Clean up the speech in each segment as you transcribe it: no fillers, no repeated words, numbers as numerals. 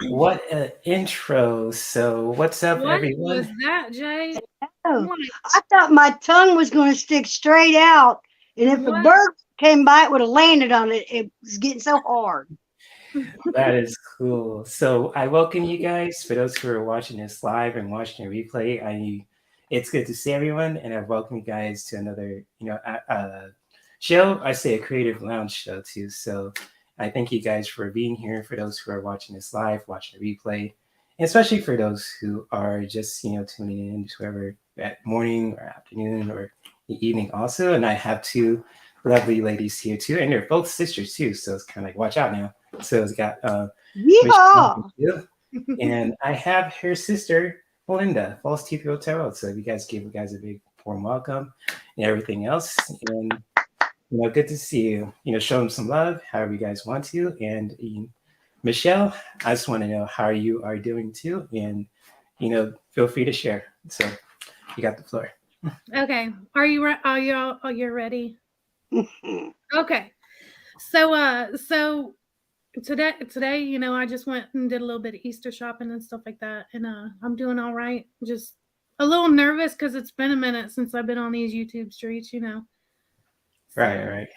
What an intro. So, what's up, What was everyone? that, Jay? Oh, What? I thought my tongue was going to stick straight out, and if a What? bird came by, it would have landed on it. It was getting so hard. That is cool. So, I welcome you guys. For those who are watching this live and watching the replay, it's good to see everyone, and I welcome you guys to another, show. I say a creative lounge show too. So, I thank you guys for being here. For those who are watching this live, watching the replay, and especially for those who are just tuning in to whoever at morning or afternoon or the evening also. And I have two lovely ladies here too, and they're both sisters too. So it's kind of like watch out now. So it's got Michelle Yeehaw! and I have her sister Melinda, False TPO Tarot. So if you guys give you guys a big warm welcome and everything else, and good to see you. Show them some love, however you guys want to. And Michelle, I just want to know how you are doing too, and feel free to share. So you got the floor. Okay. Are you you're ready? Okay. So today, I just went and did a little bit of Easter shopping and stuff like that, and I'm doing all right. Just a little nervous because it's been a minute since I've been on these YouTube streets. So. Right.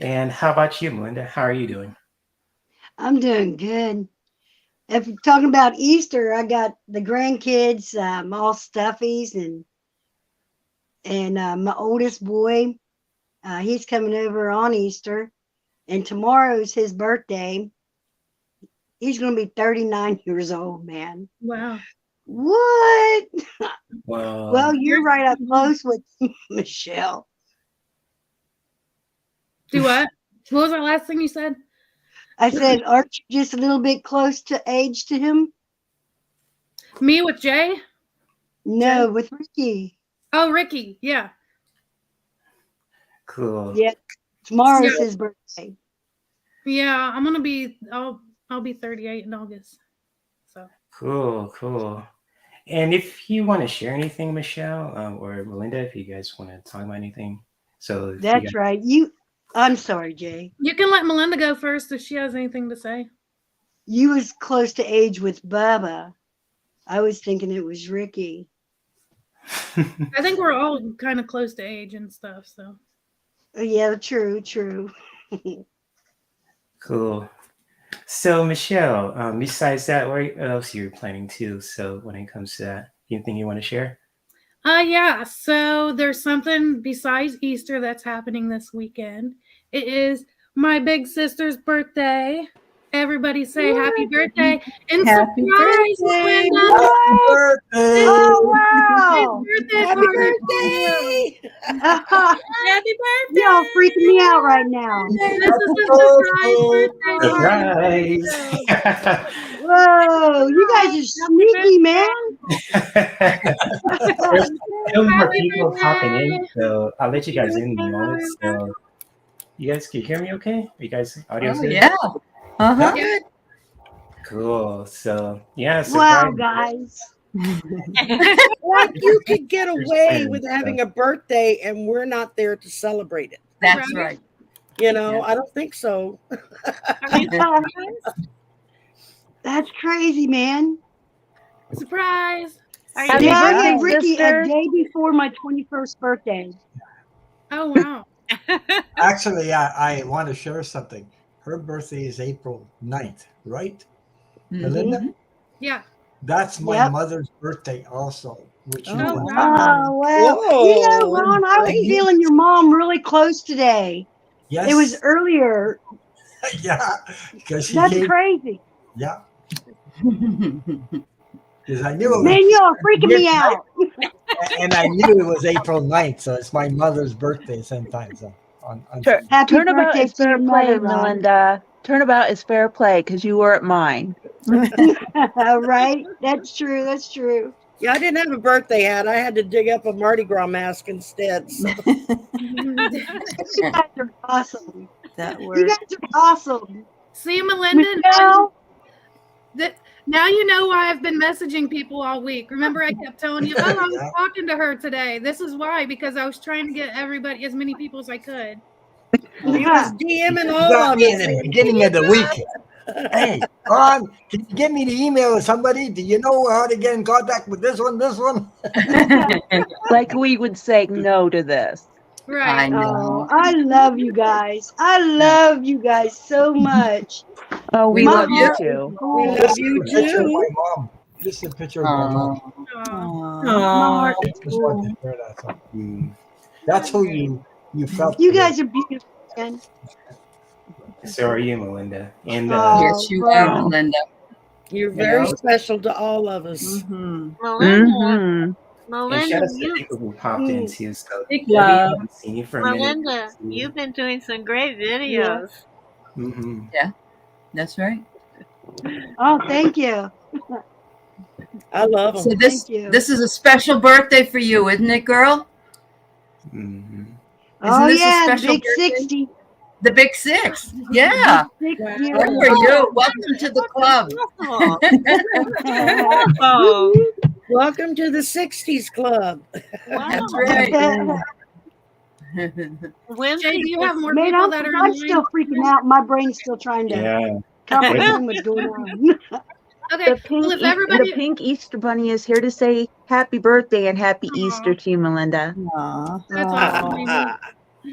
And how about you, Melinda? How are you doing? I'm doing good. If you're talking about Easter, I got the grandkids, all stuffies, and my oldest boy, he's coming over on Easter, and tomorrow's his birthday. He's going to be 39 years old, man. Wow. What? Well, Well, you're right up close with Michelle. Do what? What was the last thing you said? I said, aren't you just a little bit close to age to him? Me with Jay? No, with Ricky. Oh, Ricky. Yeah. cool. Yeah, tomorrow's his birthday. Yeah, I'll be 38 in August. So Cool. And if you want to share anything, Michelle or Melinda, if you guys want to talk about anything, so That's right. I'm sorry, Jay. you can let Melinda go first if she has anything to say. You was close to age with Bubba. I was thinking it was Ricky. I think we're all kind of close to age and stuff. So. Oh, yeah, true. Cool. So Michelle, besides that, what else you're planning to? So when it comes to that, anything you want to share? Yeah. So there's something besides Easter that's happening this weekend. It is my big sister's birthday. Everybody say happy birthday and Happy surprise, birthday. Melinda. Happy birthday. Oh, wow. Happy birthday. Happy birthday. Y'all freaking me out right now. This is a surprise birthday Surprise! Whoa, you guys are sneaky, man. There's still more people popping in, so I'll let you guys in a moment. So you guys can hear me okay? You guys audio's good? Yeah. Uh-huh. Yeah. Cool. So yeah, Wow, surprise. guys. Like you could get away with having a birthday and we're not there to celebrate it. That's right. I don't think so. That's crazy, man. Surprise. Yeah, I gave Ricky a day before my 21st birthday. Oh, wow. Actually, I want to share something. Her birthday is April 9th, right? Melinda? Yeah. That's my mother's birthday also. Which Oh, you know. wow. Oh, well. Whoa, Ron, I was feeling your mom really close today. Yes. It was earlier. Yeah. Because That's crazy. Yeah. Because I knew it was, Man, y'all are freaking me out. and I knew it was April 9th, so it's my mother's birthday sometime. So Happy Turnabout birthday is to your fair play, mother, Ron. Melinda. Turnabout is fair play because you were at mine. Right? That's true. Yeah, I didn't have a birthday hat. I had to dig up a Mardi Gras mask instead. So. You guys are awesome. That You worked. guys are awesome. See, Melinda, Michelle? now you know why I've been messaging people all week. Remember, I kept telling you, I was talking to her today. This is why, because I was trying to get everybody, as many people as I could. He was DMing all got of me in the us. beginning of the week. Hey, Ron, can you give me the email of somebody? Do you know how to get in contact with this one? This one? Like we would say no to this. I Right. Oh, know. I love you guys. I love you guys so much. Oh, we We love love you heart is too. We full. love This is you a picture of too. my mom. This is a picture of my mom. Aw. My heart I is just want full. to share that. So Mm. that's who you felt. You today. guys are beautiful, man. So are you, Melinda? And Oh, Yes, you are, well, Melinda. You're And very I was- special to all of us. Mm-hmm. Melinda, Mm-hmm. and Melinda, shout out to the you, people who popped in mm, too. So Big Debbie, I love. haven't seen you for a minute. Melinda, you've been doing some great yeah. videos. Mm-hmm. That's right. Oh, thank you. I love So them. Thank you. this is a special birthday for you, isn't it, girl? Mm-hmm. Isn't Oh, this a yeah, special big birthday? 60. The big 6. Big Yeah. 6 Wow. year Good for old. you. Welcome to the club. Possible. Woo, Oh, woo. Welcome to the 60s Club. wow. That's right. Wednesday, Jay, do you have more Man, people that are I'm in still line? freaking out. My brain's still trying to Yeah. comprehend what's going on. Okay. The Well, pink, if everybody, the pink Easter bunny is here to say happy birthday and happy Aw. Easter to you, Melinda. Aw. that's awesome. Amy.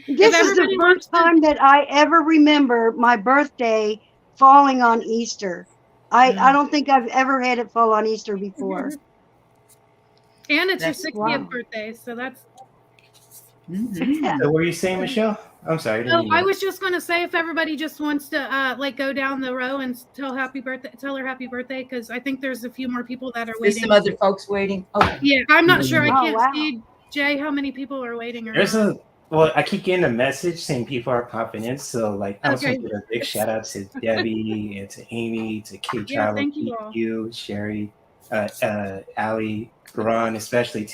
This is the everybody first wants to- time that I ever remember my birthday falling on Easter. I don't think I've ever had it fall on Easter before. And it's your That's 60th Wow. birthday, so that's. Mhm. Yeah. So what were you saying, Michelle? I'm sorry. I didn't Oh, mean I to- was just gonna say if everybody just wants to like go down the row and tell happy birthday, tell her happy birthday, because I think there's a few more people that are There's waiting. some other folks waiting. Okay. Yeah, I'm not sure. I Oh, can't wow. see Jay how many people are waiting or There's not. well, I keep getting a message saying people are popping in. So like I just Okay. want to give a big shout out to Debbie and to Amy, to Yeah, KayTravel, thank you all. you, Shari, Ali, Ron, especially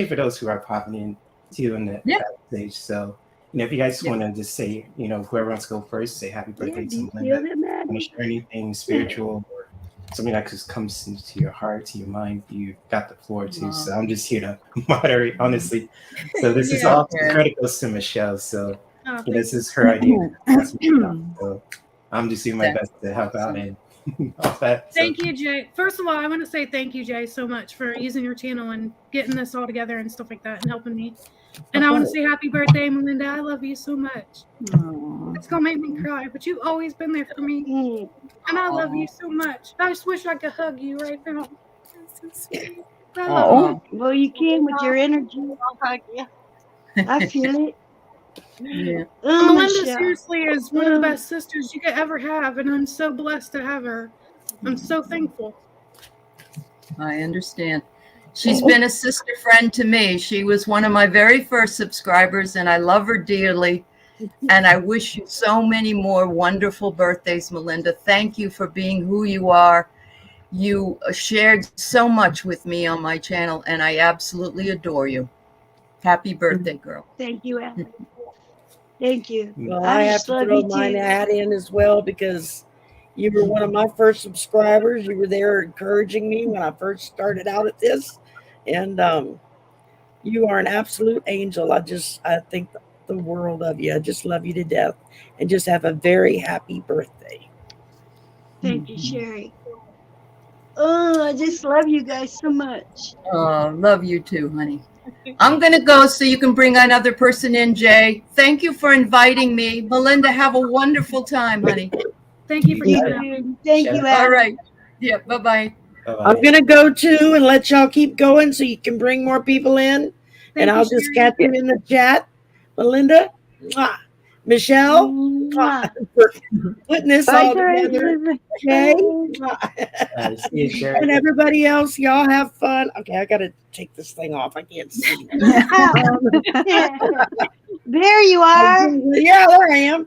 for those who are popping in too in the Yeah. stage. So if you guys want to just say, whoever wants to go first, say happy Yeah, birthday do to you feel Melinda. it, man? Want to share anything spiritual or something that just comes into your heart, to your mind, you got the floor too. So I'm just here to moderate, honestly. So this is Yeah. all critical to Michelle. So Oh, this thank is her idea. So I'm just doing my best to help out and all that. So Thank you, Jay. First of all, I want to say thank you, Jay, so much for using your channel and getting this all together and stuff like that and helping me. And I want to say happy birthday, Melinda. I love you so much. Aw. It's gonna make me cry, but you've always been there for me, Mm. and I love you so much. I just wish I could hug you right now. I love Oh, Well, you can with your energy. I'll hug you. I feel it. Yeah. Oh, Melinda Michelle. seriously is one of the best sisters you could ever have, and I'm so blessed to have her. I'm so thankful. I understand. She's been a sister friend to me. She was one of my very first subscribers, and I love her dearly. And I wish you so many more wonderful birthdays, Melinda. Thank you for being who you are. You shared so much with me on my channel, and I absolutely adore you. Happy birthday, girl. Thank you, Alan. Thank you. Well, I have just to love throw you my too. hat in as well because you were one of my first subscribers. You were there encouraging me when I first started out at this. And you are an absolute angel. I think the world of you. I just love you to death. And just have a very happy birthday. Thank you, Shari. Oh, I just love you guys so much. Love you too, honey. I'm going to go so you can bring another person in, Jay. Thank you for inviting me. Melinda, have a wonderful time, honey. Thank you for You coming out. too. Thank you, All Adam. right. Yeah, bye-bye. I'm going to go too and let y'all keep going so you can bring more people in. Thank And I'll you, just Shari. catch you in the chat. Melinda, mwah. Michelle, Mwah. for putting this bye, all together. Okay. see you, Shari. And everybody else, y'all have fun. Okay, I got to take this thing off. I can't see. There you are. Yeah, there I am.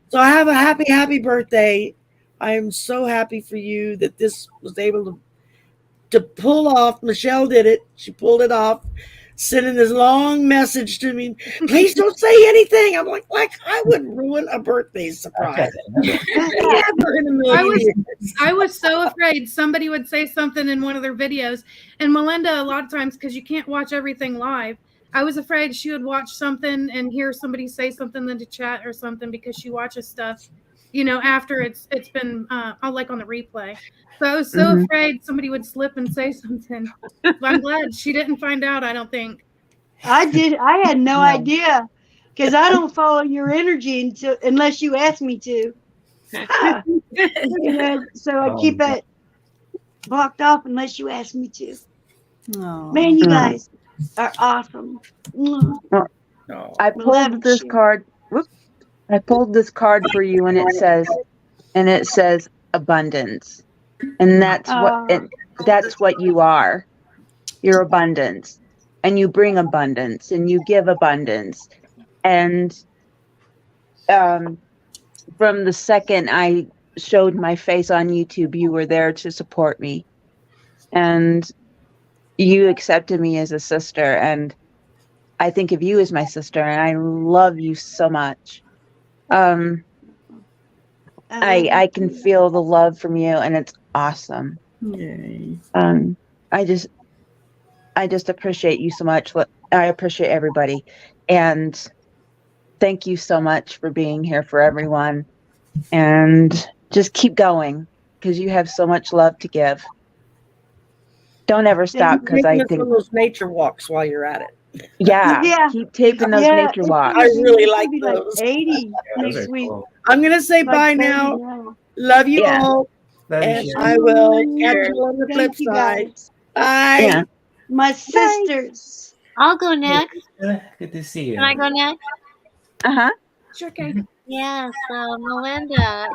So have a happy birthday. I am so happy for you that this was able to pull off. Michelle did it. She pulled it off, sending this long message to me. Please don't say anything. I'm like I would ruin a birthday surprise. Never in a million years. I was so afraid somebody would say something in one of their videos. And Melinda, a lot of times, because you can't watch everything live, I was afraid she would watch something and hear somebody say something in the chat or something because she watches stuff, after it's been like on the replay. So I was so afraid somebody would slip and say something. But I'm glad she didn't find out, I don't think. I had no idea because I don't follow your energy unless you ask me to. So I keep it blocked off unless you ask me to. Man, you guys are awesome. I pulled this card. Whoop, I pulled this card for you, and it says abundance, and that's what you are. You're abundance, and you bring abundance, and you give abundance, and from the second I showed my face on YouTube, you were there to support me, and you accepted me as a sister, and I think of you as my sister, and I love you so much. I can feel the love from you, and it's awesome. Yay. I just appreciate you so much. I appreciate everybody, and thank you so much for being here for everyone. And just keep going because you have so much love to give. Don't ever stop because I think those nature walks while you're at it. Yeah. Keep taping those nature walks. I really like like those. 80 next week. Cool. I'm gonna say Like bye 30 now. Love you all. Love you, And Shari. I will catch you on the flip Thank you, side. guys. Bye. Yeah. My sisters. I'll go next. Good to see you. Can I go next? Sure, Kay. Yes, Melinda,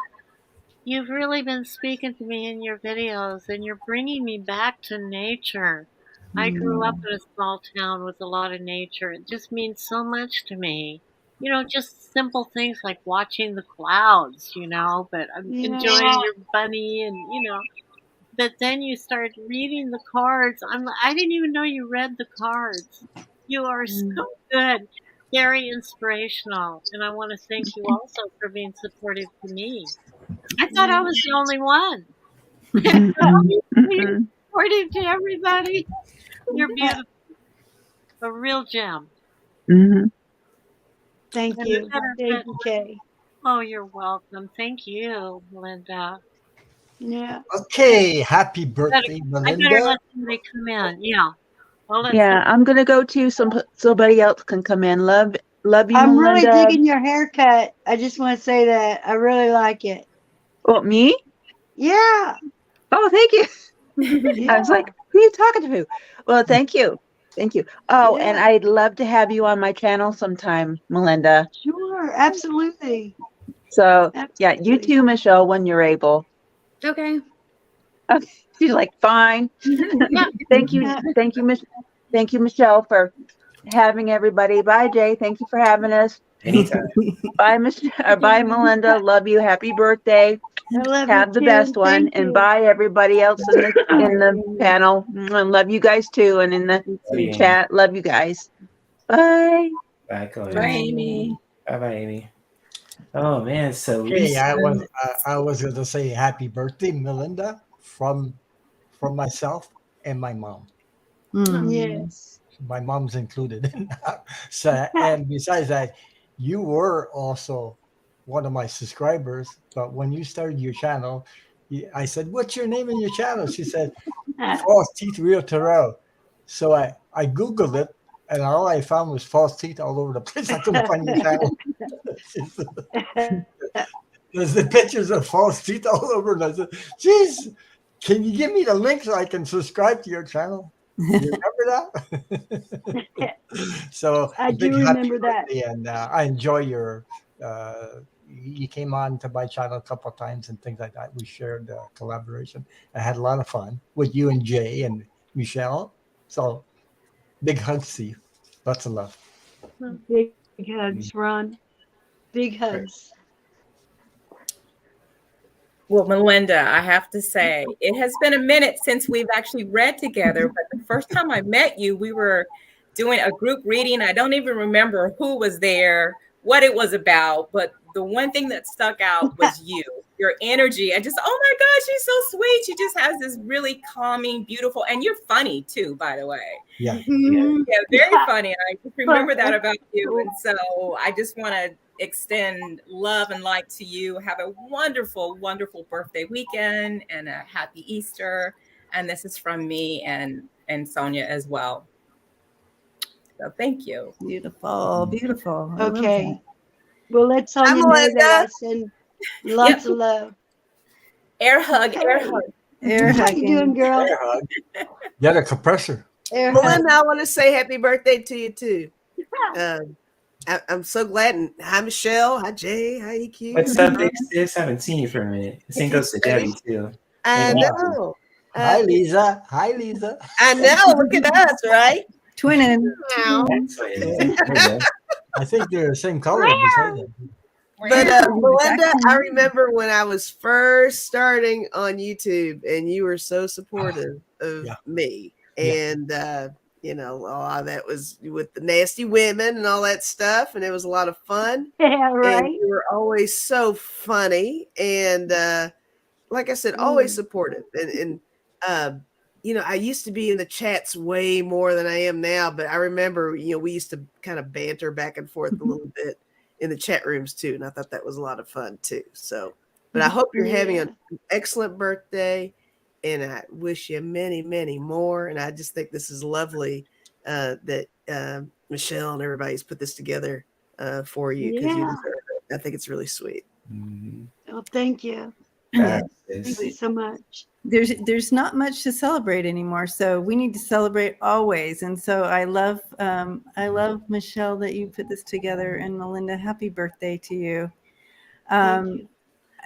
you've really been speaking to me in your videos, and you're bringing me back to nature. I grew up in a small town with a lot of nature. It just means so much to me. Just simple things like watching the clouds, but I'm enjoying your bunny and, But then you start reading the cards. I didn't even know you read the cards. You are so good. Very inspirational. And I want to thank you also for being supportive to me. I thought I was the only one. You're supportive to everybody. You're beautiful. A real gem. Thank you. Thank you, Kay. Oh, you're welcome. Thank you, Melinda. Yeah. Okay, happy birthday, I better Melinda. let somebody come in. Yeah. Well, I'm gonna go too. Somebody else can come in. Love you, I'm Melinda. really digging your haircut. I just want to say that. I really like it. What, me? Yeah. Oh, thank you. Yeah. I was like, who are you talking to? Well, thank you. Thank you. Oh, and I'd love to have you on my channel sometime, Melinda. Sure. Absolutely. So, yeah, you too, Michelle, when you're able. Okay. Okay. She's like, fine. Thank you. Thank you, Thank you, Michelle, for having everybody. Bye, Jay. Thank you for having us. Anytime. Bye, bye, Melinda. Love you. Happy birthday. I love Have the you best too. one. Thank and you. bye, everybody else in the panel. Love you guys too. And in the chat, love you guys. Bye. Bye, Chloe. Bye, Amy. Bye, Amy. Oh man, so Okay, Lisa. I was going to say happy birthday, Melinda, from myself and my mom. Yes. My mom's included in that. So, and besides that, you were also one of my subscribers. But when you started your channel, I said, "What's your name in your channel?" She said, "False Teeth Real Tarot." So I Googled it, and all I found was false teeth all over the place. I couldn't find your channel. There's the pictures of false teeth all over. And I said, "Geez, can you give me the link so I can subscribe to your channel?" You remember that? So I do remember that. and I enjoy your. You came on to my channel a couple of times and things like that. We shared collaboration. I had a lot of fun with you and Jay and Michelle. So big hugs to you. Lots of love. Big hugs, Ron. Big hugs. Well, Melinda, I have to say, it has been a minute since we've actually read together, but the first time I met you, we were doing a group reading. I don't even remember who was there, what it was about, but the one thing that stuck out was you, your energy. I just, oh my gosh, she's so sweet. She just has this really calming, beautiful, and you're funny too, by the way. Yeah. Yeah, very funny. I just remember that about you. And so I just want to extend love and light to you. Have a wonderful, wonderful birthday weekend and a happy Easter. And this is from me and Sonia as well. So thank you. Beautiful, beautiful. I love Okay. that. Well, let Sonia know that I send lots of love. Air hug, Okay. air hug. Air How you doing, girl? Air hug. Get a compressor. Air hug. Melinda, I want to say happy birthday to you too. I'm so glad. And hi, Michelle. Hi, Jay. Hi, EQ. What's up, big sis? Haven't seen you for a minute. The same goes to Debbie too. I Yeah. know. Hi, Lisa. Hi, Lisa. I know. Look at us, right? Twinning. That's what it is. I think they're the same color beside them. But Melinda, Exactly. I remember when I was first starting on YouTube, and you were so supportive of me, and you know, a lot of that was with the nasty women and all that stuff, and it was a lot of fun. Yeah, right. And you were always so funny, and like I said, always supportive. And you know, I used to be in the chats way more than I am now, but I remember, you know, we used to kind of banter back and forth a little bit in the chat rooms too, and I thought that was a lot of fun too. So, but I hope you're having an excellent birthday, and I wish you many, many more. And I just think this is lovely that Michelle and everybody's put this together for you, because you deserve it. I think it's really sweet. Well, thank you. Yeah. Thank you so much. There's not much to celebrate anymore, so we need to celebrate always. And so I love Michelle that you put this together, and Melinda, happy birthday to you.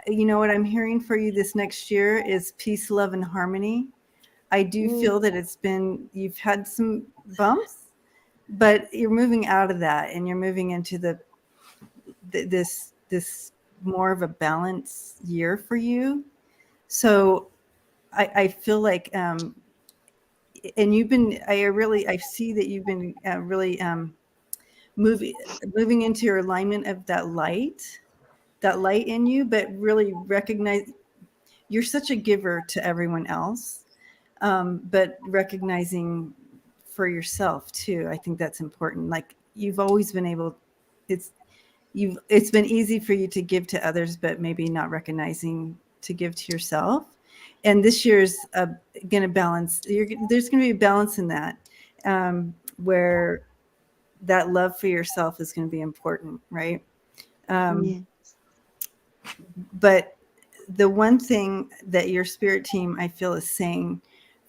You know what I'm hearing for you this next year is peace, love, and harmony. I do feel that you've had some bumps, but you're moving out of that, and you're moving into this more of a balanced year for you. So I feel like, and I see that you've been really moving into your alignment of that light in you, but really recognize you're such a giver to everyone else, but recognizing for yourself too. I think that's important. Like, you've always been able, it's been easy for you to give to others, but maybe not recognizing to give to yourself. And this year's going to balance. There's going to be a balance in that, where that love for yourself is going to be important, right? But the one thing that your spirit team, I feel, is saying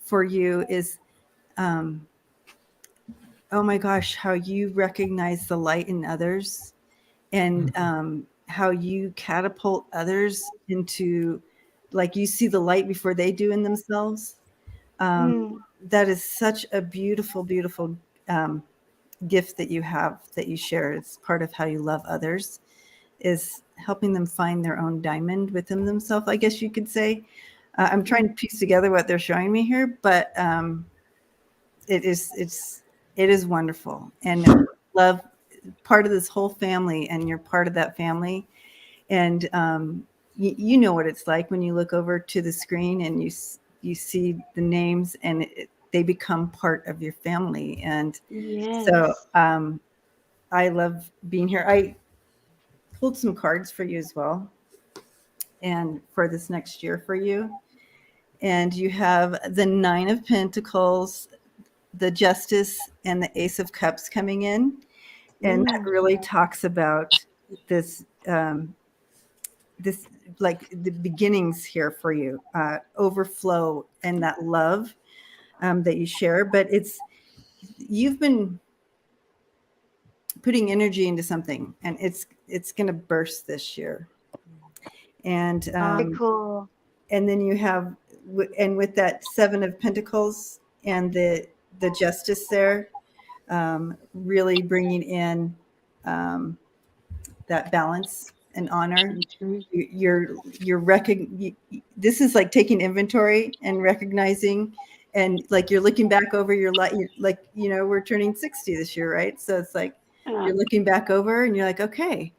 for you is, oh my gosh, how you recognize the light in others, and how you catapult others into, like, you see the light before they do in themselves. That is such a beautiful, beautiful gift that you have, that you share. It's part of how you love others, is helping them find their own diamond within themselves, I guess you could say. I'm trying to piece together what they're showing me here, but it is wonderful. And love, part of this whole family, and you're part of that family. And you know what it's like when you look over to the screen and you see the names, and they become part of your family. And so I love being here. I pulled some cards for you as well, and for this next year for you. And you have the 9 of Pentacles, the Justice, and the Ace of Cups coming in. And that really talks about this, like the beginnings here for you, overflow, and that love that you share. But you've been putting energy into something, and it's going to burst this year. And very cool. And then you have, and with that 7 of Pentacles and the Justice there, really bringing in that balance and honor. This is like taking inventory and recognizing, and like you're looking back over your life, like, you know, we're turning 60 this year, right? So it's like you're looking back over and you're like, okay,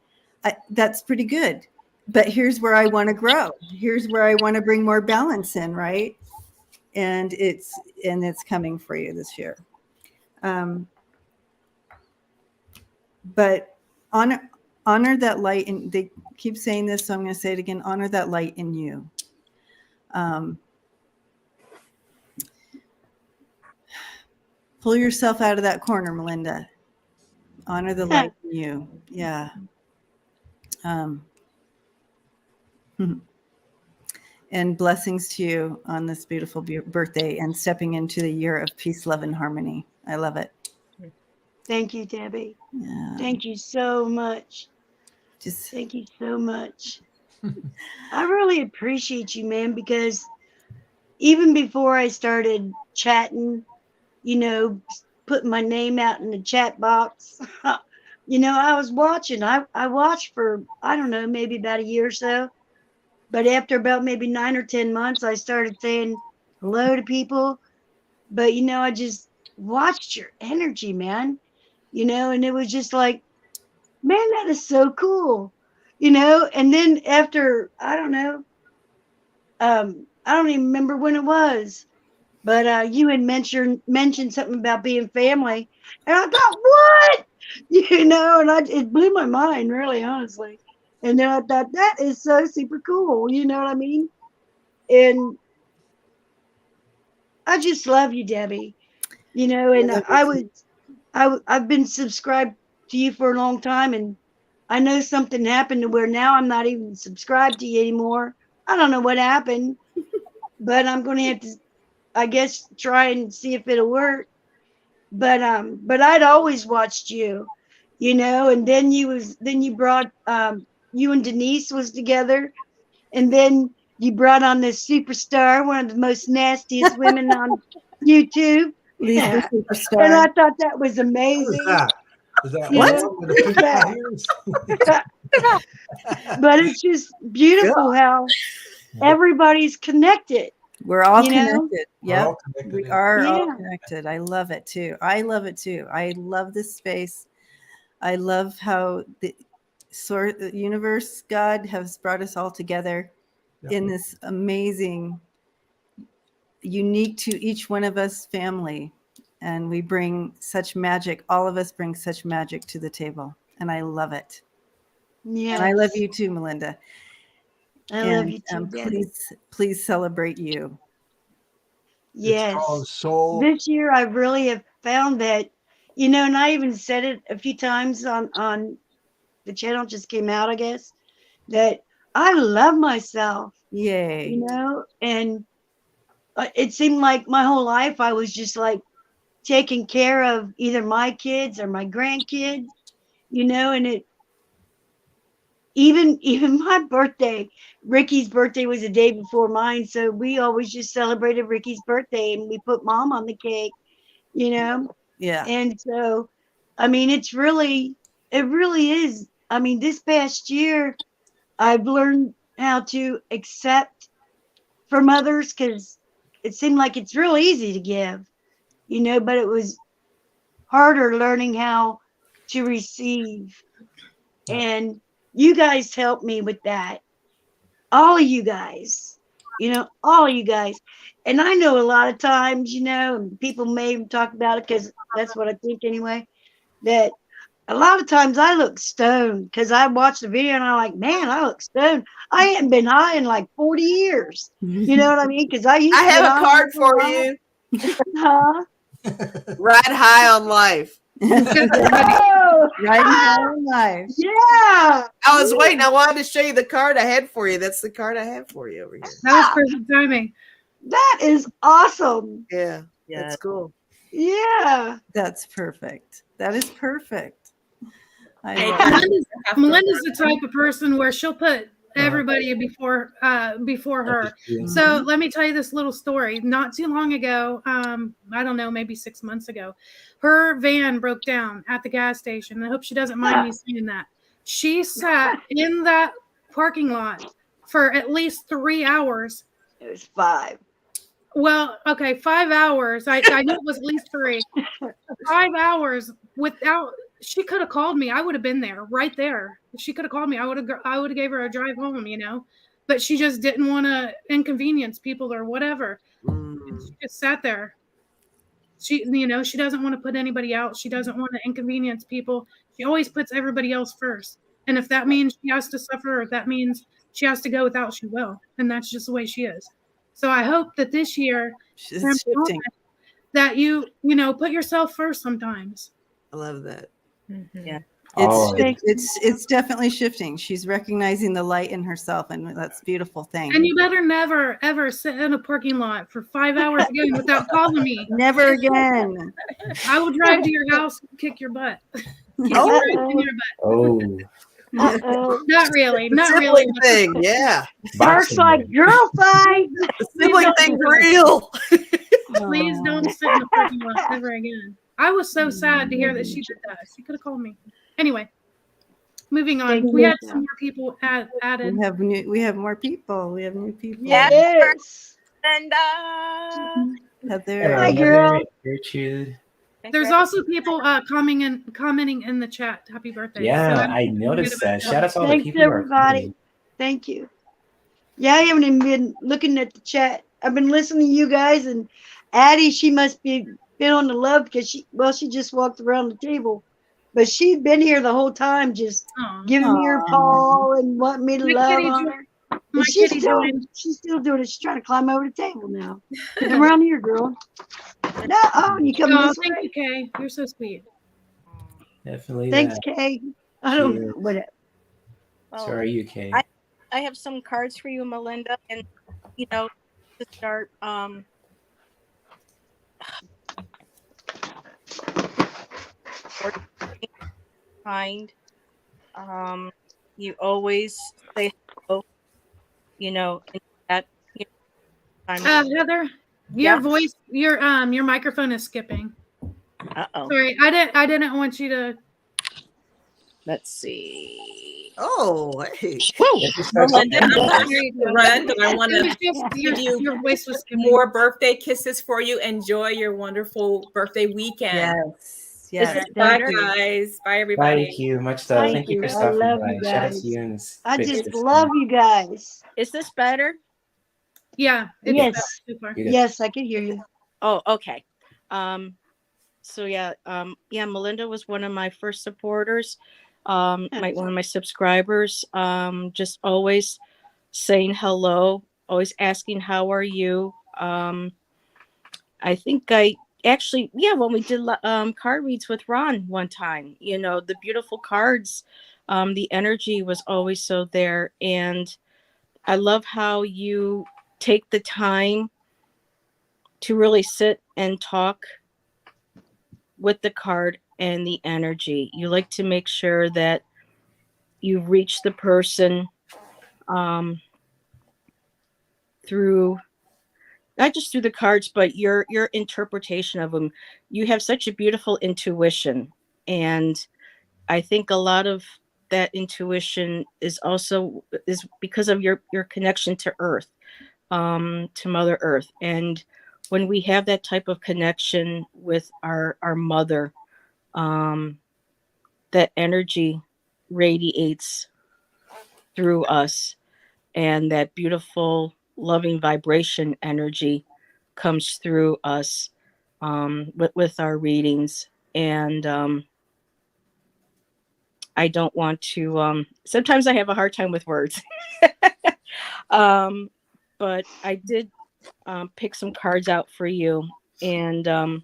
that's pretty good, but here's where I want to grow. Here's where I want to bring more balance in, right? And it's coming for you this year. But honor that light. And they keep saying this, so I'm going to say it again. Honor that light in you. Pull yourself out of that corner, Melinda. Honor the light in you. Yeah. And blessings to you on this beautiful birthday and stepping into the year of peace, love, and harmony. I love it. Thank you, Debbie. Yeah. Thank you so much. Thank you so much. I really appreciate you, man, because even before I started chatting, putting my name out in the chat box, I was watching. I watched for, I don't know, maybe about a year or so. But after about maybe 9 or 10 months, I started saying hello to people. But, I just watched your energy, man, and it was just like, man, that is so cool, and then after, I don't know, I don't even remember when it was, but you had mentioned something about being family, and I thought, what? And it blew my mind, really, honestly. And then I thought, that is so super cool, you know what I mean? And I just love you, Debbie, and I've been subscribed to you for a long time, and I know something happened to where now I'm not even subscribed to you anymore. I don't know what happened, but I'm going to have to, I guess, try and see if it'll work. But I'd always watched you, and then you brought, you and Denise was together, and then you brought on this superstar, one of the most nastiest women on YouTube. Lisa Superstar. And I thought that was amazing. Is that what? But it's just beautiful how everybody's connected. We're all connected. Yep. We are all Yeah. connected. I love it too. I love it too. I love this space. I love how the universe, God, has brought us all together in this amazing, unique to each one of us family. And we bring such magic. All of us bring such magic to the table. And I love it. Yeah. And I love you too, Melinda. I love you too, Debbie. Please celebrate you. Yes. This year I really have found that, and I even said it a few times on the channel, just came out, I guess, that I love myself. Yay. And it seemed like my whole life I was just like taking care of either my kids or my grandkids, and it even my birthday, Ricky's birthday was the day before mine, so we always just celebrated Ricky's birthday and we put mom on the cake, Yeah. And so, I mean, it really is. I mean, this past year, I've learned how to accept from others, because it seemed like it's real easy to give, but it was harder learning how to receive. And you guys helped me with that. All of you guys, all of you guys. And I know a lot of times, and people may even talk about it because that's what I think anyway, that a lot of times I look stoned because I watched the video and I'm like, man, I look stoned. I haven't been high in like 40 years. You know what I mean? Because I have a card for you. Huh? Ride high on life. Oh, Riding high on life. Yeah. I was waiting. I wanted to show you the card I had for you. That's the card I have for you over here. That was perfect timing. That is awesome. Yeah. That's cool. Yeah. That's perfect. That is perfect. Melinda's the type of person where she'll put everybody before her. So let me tell you this little story. Not too long ago, I don't know, maybe 6 months ago, her van broke down at the gas station. I hope she doesn't mind me saying that. She sat in that parking lot for at least 3 hours. It was 5. Well, okay, 5 hours. I know it was at least 3. 5 hours without. She could have called me. I would have been there, right there. She could have called me. I would have gave her a drive home, But she just didn't want to inconvenience people or whatever. She just sat there. She doesn't want to put anybody out. She doesn't want to inconvenience people. She always puts everybody else first. And if that means she has to suffer, or if that means she has to go without, she will. And that's just the way she is. So I hope that this year, It's shifting. that you know, put yourself first sometimes. I love that. Yeah. Oh. It's definitely shifting. She's recognizing the light in herself, and that's a beautiful thing. And you better never ever sit in a parking lot for 5 hours again without calling me. Never again. I will drive to your house and kick your butt. Oh. Not really. Not Sibling really. thing, yeah. Barks like girl fight. The sibling thing's real. Please don't sit in the parking lot ever again. I was so sad to hear that she did that. She could have called me. Anyway, moving on. We had some more people added. We have more people. We have new people. Yes. And Heather. Hi, girl. Gertrude. There's also people commenting in the chat. Happy birthday. Yeah, So I noticed that. Shout out to all the Thanks, people who are everybody. coming. Thank you. Yeah, I haven't even been looking at the chat. I've been listening to you guys, and Addie, she must be been on the love because she just walked around the table, but she's been here the whole time, just giving me her paw and wanting me to love on her. And she's still doing it. She's trying to climb over the table now. Come around here, girl. No, you come this way. Thank you, Kay. You're so sweet. Definitely. Thanks, that. Kay. I don't know what. So are you, Kay? I have some cards for you, Melinda, and you know, to start. Kind. You always say hello. You know, in that. You know, Heather, your voice, your microphone is skipping. Uh-oh. Sorry, I didn't want you to. Let's see. Oh, hey. Melinda, I'm not ready to run, but I want to give you your voice was more birthday kisses for you. Enjoy your wonderful birthday weekend. Yes. Bye, guys. Bye, everybody. Thank you. Much love. Thank you for I stopping love by. you Shout out guys. to you and I just love you guys. Is this better? Yeah. Yes. Super. Yes, I can hear you. Oh, okay. So yeah, Melinda was one of my first supporters. One of my subscribers. Just always saying hello, always asking how are you. I think I actually, when we did card reads with Ron one time, you know, the beautiful cards, the energy was always so there. And I love how you take the time to really sit and talk with the card and the energy. You like to make sure that you reach the person through not just through the cards, but your interpretation of them. You have such a beautiful intuition, and I think a lot of that intuition is because of your connection to Earth, to Mother Earth. And when we have that type of connection with our mother, that energy radiates through us, and that beautiful loving vibration energy comes through us with our readings. And I don't want to sometimes I have a hard time with words. But I did pick some cards out for you, and the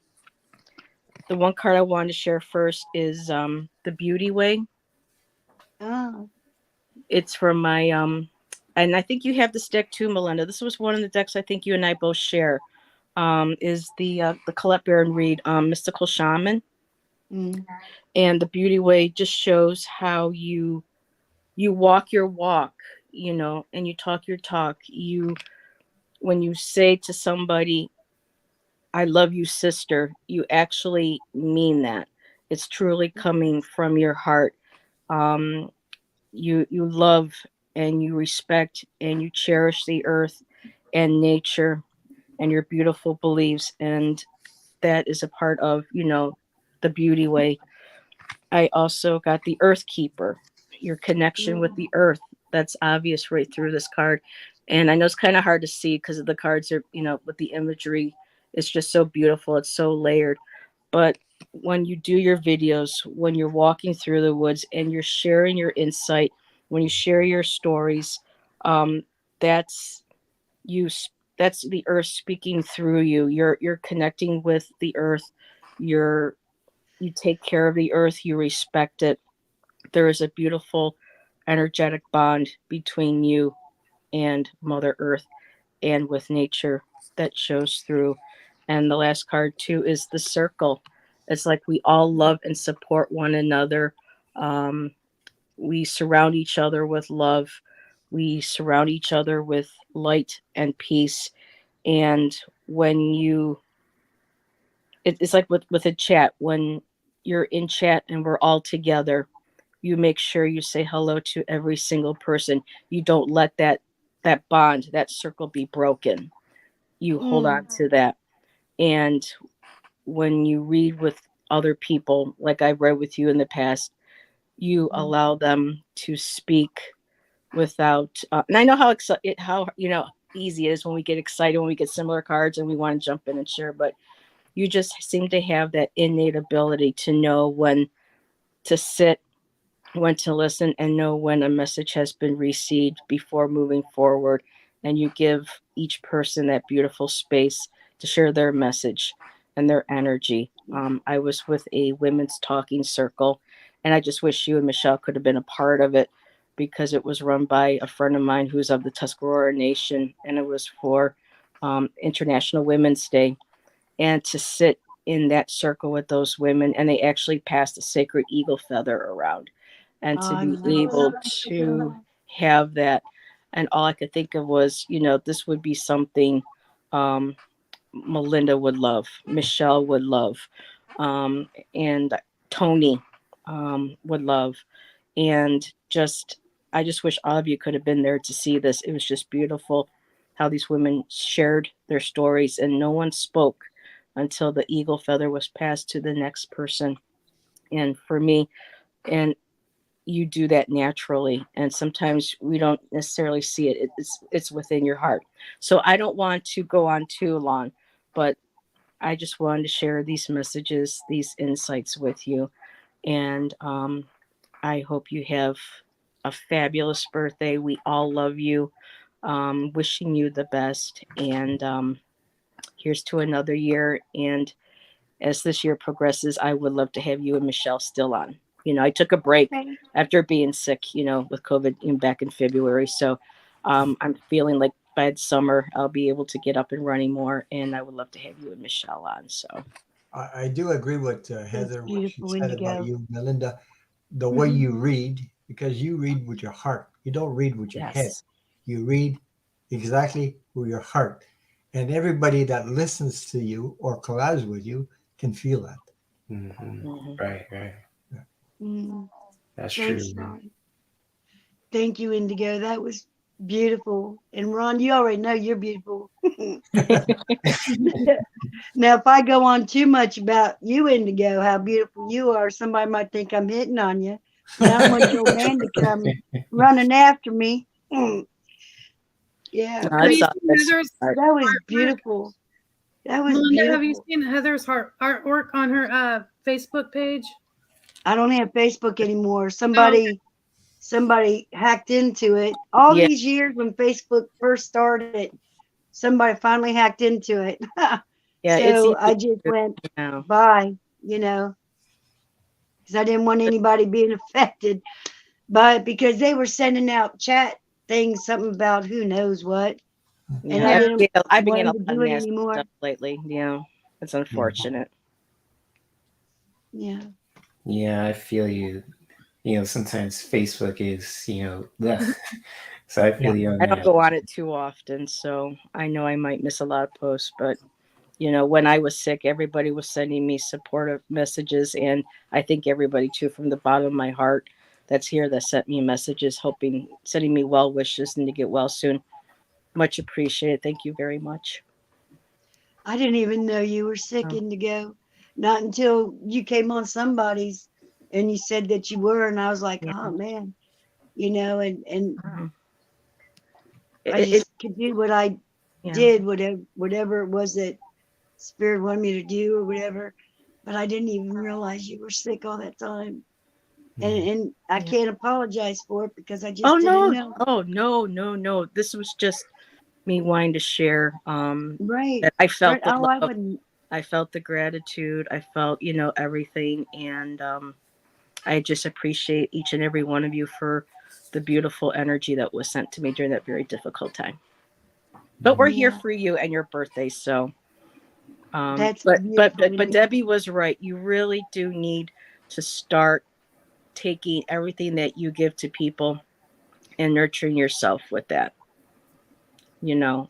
one card I wanted to share first is the Beauty Way. Oh. It's from my and I think you have this deck too, Melinda. This was one of the decks I think you and I both share. Is the Colette Baron Reed Mystical Shaman. And the Beauty Way just shows how you walk your walk, you know, and you talk your talk. When you say to somebody, I love you, sister, you actually mean that. It's truly coming from your heart. You love and you respect and you cherish the earth and nature and your beautiful beliefs, and that is a part of, you know, the Beauty Way. I also got the Earth Keeper, your connection with the earth. That's obvious right through this card. And I know it's kind of hard to see because the cards are, you know, with the imagery, it's just so beautiful. It's so layered. But when you do your videos, when you're walking through the woods and you're sharing your insight, when you share your stories, that's you. That's the earth speaking through you. You're connecting with the earth. You take care of the earth. You respect it. There is a beautiful energetic bond between you and Mother Earth and with nature that shows through. And the last card too is the circle. It's like we all love and support one another. We surround each other with love. We surround each other with light and peace. And when it's like with a chat, when you're in chat and we're all together, you make sure you say hello to every single person. You don't let that bond, that circle be broken. You hold on to that. And when you read with other people, like I've read with you in the past, you allow them to speak without. And I know how easy it is when we get excited when we get similar cards and we want to jump in and share. But you just seem to have that innate ability to know when to sit, when to listen, and know when a message has been received before moving forward. And you give each person that beautiful space to share their message and their energy. I was with a women's talking circle, and I just wish you and Michelle could have been a part of it because it was run by a friend of mine who's of the Tuscarora Nation, and it was for International Women's Day. And to sit in that circle with those women, and they actually passed a sacred eagle feather around, and to be able to have that. And all I could think of was, this would be something Melinda would love, Michelle would love, and Tony would love. And I just wish all of you could have been there to see this. It was just beautiful how these women shared their stories, and no one spoke until the eagle feather was passed to the next person. And for me, and you do that naturally, and sometimes we don't necessarily see it. It's within your heart. So I don't want to go on too long, but I just wanted to share these messages, these insights with you. And I hope you have a fabulous birthday. We all love you. Wishing you the best. And here's to another year. And as this year progresses, I would love to have you and Michelle still on. I took a break after being sick, with COVID back in February. So I'm feeling like by the summer, I'll be able to get up and running more. And I would love to have you and Michelle on. So I do agree with Heather, what she said Indigo. about you, Melinda, the way you read, because you read with your heart. You don't read with your head. You read exactly with your heart. And everybody that listens to you or collabs with you can feel that. Right. Mm. That's Thanks, true. Ron. Thank you, Indigo. That was beautiful. And Ron, you already know you're beautiful. Now, if I go on too much about you, Indigo, how beautiful you are, somebody might think I'm hitting on you. And I don't want your man to come running after me. Yeah. Have you seen Heather's That was beautiful. That was Melinda, beautiful. have you seen Heather's artwork on her Facebook page? I don't have Facebook anymore. Somebody hacked into it. All these years when Facebook first started, somebody finally hacked into it. So I just went bye, because I didn't want anybody being affected by it, because they were sending out chat things, something about who knows what. Yeah, and I didn't I've been want to do it anymore. stuff lately. Yeah, it's unfortunate. Yeah. Yeah, I feel you. Sometimes Facebook is, ugh. So I feel you on I that. don't go on it too often, so I know I might miss a lot of posts. But when I was sick, everybody was sending me supportive messages, and I think everybody too, from the bottom of my heart, that's here, that sent me messages, sending me well wishes and to get well soon. Much appreciated. Thank you very much. I didn't even know you were sick, Indigo. Not until you came on somebody's and you said that you were, and I was like, oh man, and I just could do what I did, whatever it was that Spirit wanted me to do or whatever. but I didn't even realize you were sick all that time. And I can't apologize for it because I just didn't know. Oh no. This was just me wanting to share. Right. That I felt the I love. wouldn't. I felt the gratitude. I felt, everything. And I just appreciate each and every one of you for the beautiful energy that was sent to me during that very difficult time. But we're here for you and your birthday. So, but Debbie was right. You really do need to start taking everything that you give to people and nurturing yourself with that. I know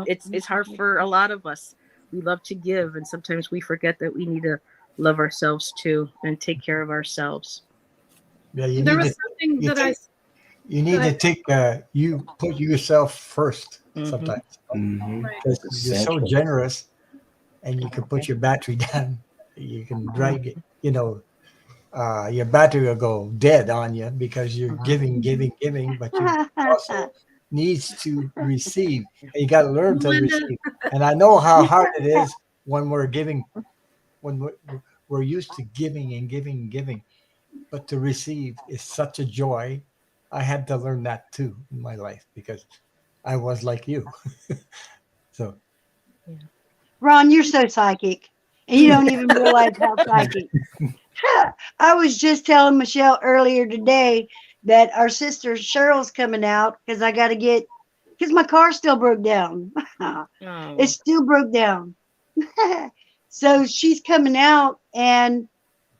it's hard for a lot of us. We love to give, and sometimes we forget that we need to love ourselves too and take care of ourselves. Yeah, you There need was to. something You, that I. you need to take. You put yourself first sometimes Mm-hmm. because you're so generous, and you can put your battery down. You can drag it. Your battery will go dead on you because you're giving, but you also needs to receive. And you got to learn to receive. And I know how hard it is when we're giving, when we're used to giving and giving and giving, but to receive is such a joy. I had to learn that too in my life because I was like you. So, Ron, you're so psychic, and you don't even realize how psychic. I was just telling Michelle earlier today that our sister Cheryl's coming out because I got to because my car still broke down. It still broke down. So she's coming out and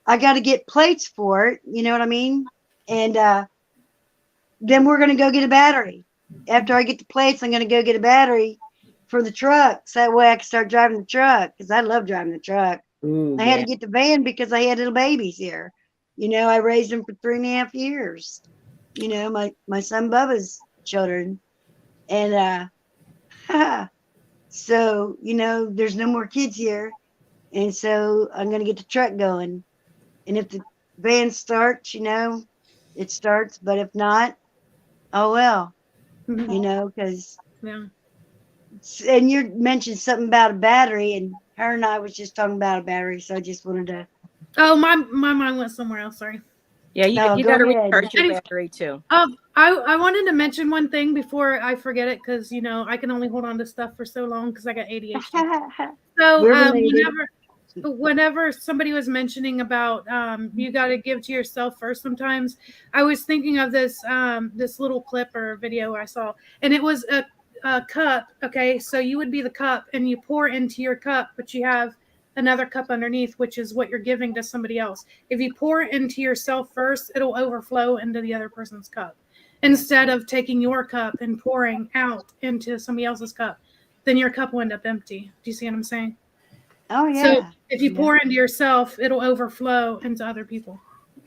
I got to get plates for it. You know what I mean? And then we're going to go get a battery. After I get the plates, I'm going to go get a battery for the truck. So that way I can start driving the truck because I love driving the truck. I had to get the van because I had little babies here. I raised them for 3.5 years. My son Bubba's children. And so, there's no more kids here. And so I'm going to get the truck going. And if the van starts, it starts. But if not, oh well, because. Yeah. And you mentioned something about a battery, and her and I was just talking about a battery. So I just wanted to. Oh, my mind went somewhere else. Sorry. Yeah, you got to recharge your battery too. I wanted to mention one thing before I forget it because I can only hold on to stuff for so long because I got ADHD. So whenever somebody was mentioning about you got to give to yourself first, sometimes I was thinking of this little clip or video I saw, and it was a cup. Okay, so you would be the cup, and you pour into your cup, but you have another cup underneath, which is what you're giving to somebody else. If you pour it into yourself first, it'll overflow into the other person's cup instead of taking your cup and pouring out into somebody else's cup. Then your cup will end up empty. Do you see what I'm saying? Oh yeah. So if you pour into yourself, it'll overflow into other people.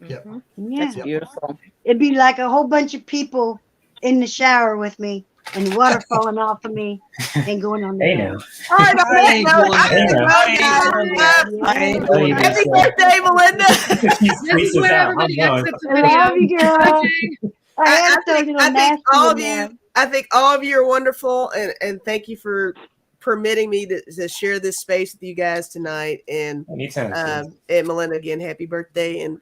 Yeah. That's beautiful. It'd be like a whole bunch of people in the shower with me and water falling off of me and going on They the know. All right, on that note, happy birthday, Melinda. This is where everybody exits the I love you, video. girl. I think all of you are wonderful, and thank you for permitting me to share this space with you guys tonight. And anytime, and Melinda, again, happy birthday, and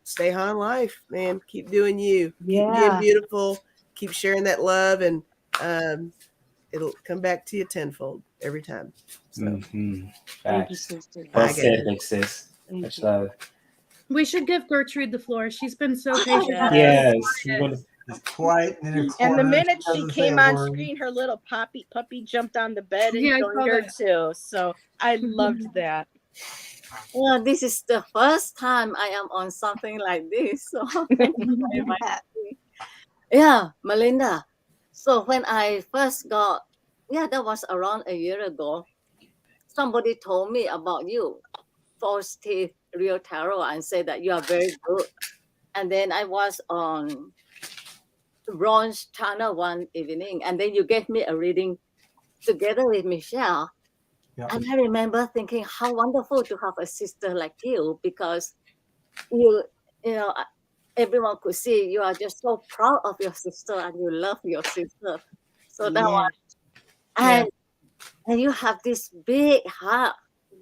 stay high on life, man. Keep doing you. Keep being beautiful. Keep sharing that love, and it'll come back to you tenfold every time. So, thank you, sister. Well said, big sis. Much love. We should give Gertrude the floor. She's been so patient. Yes. Quiet in her corner. And the minute she came on screen, her little puppy jumped on the bed and joined her too. So I loved that. Well, this is the first time I am on something like this. So yeah, Melinda. So when I first got, that was around a year ago. Somebody told me about you, False Teeth Real Tarot, and said that you are very good. And then I was on Ron's channel one evening, and then you gave me a reading together with Michelle. Yeah. And I remember thinking how wonderful to have a sister like you, because everyone could see you are just so proud of your sister and you love your sister. So that was, and And you have this big heart,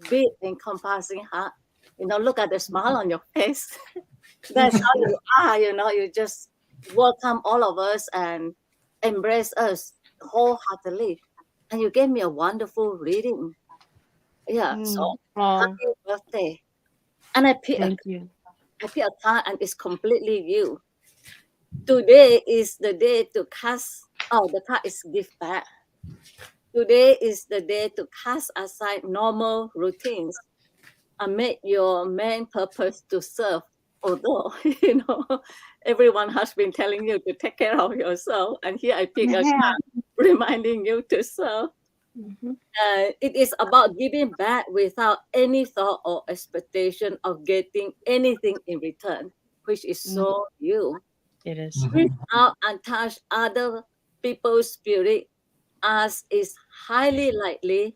big encompassing heart. Look at the smile on your face. That's how you are, you just welcome all of us and embrace us wholeheartedly. And you gave me a wonderful reading. Yeah, so happy birthday. And I pick a card and it's completely you. Today is the day to cast, the card is give back. Today is the day to cast aside normal routines and make your main purpose to serve. Although, everyone has been telling you to take care of yourself. And here I pick a card reminding you to serve. It is about giving back without any thought or expectation of getting anything in return, which is so you. It is. Reach out and touch other people's spirit, as is highly likely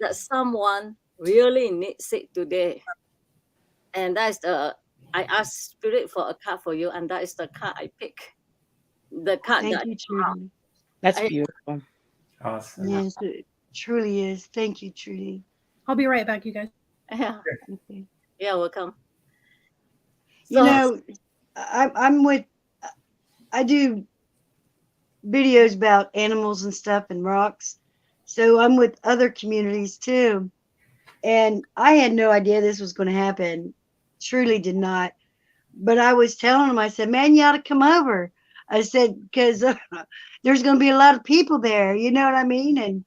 that someone really needs it today. And that's I asked spirit for a card for you, and that is the card I pick. The card Thank you, Trudy. That's beautiful. Awesome. Yes, it truly is. Thank you, Trudy. I'll be right back, you guys. Yeah. Okay. Yeah, welcome. So, I do videos about animals and stuff and rocks. So I'm with other communities too. And I had no idea this was going to happen. Truly did not. But I was telling them, I said, man, you ought to come over. I said, because there's going to be a lot of people there. You know what I mean? And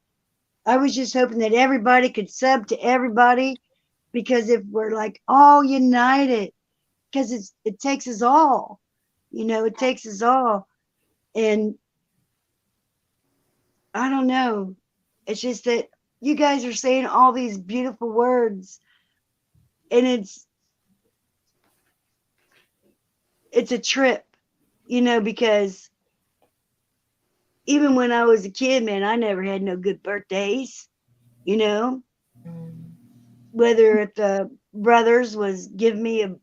I was just hoping that everybody could sub to everybody, because if we're like all united, because it takes us all, it takes us all. And I don't know. It's just that you guys are saying all these beautiful words, and it's a trip, because even when I was a kid, man, I never had no good birthdays, whether if the brothers was giving me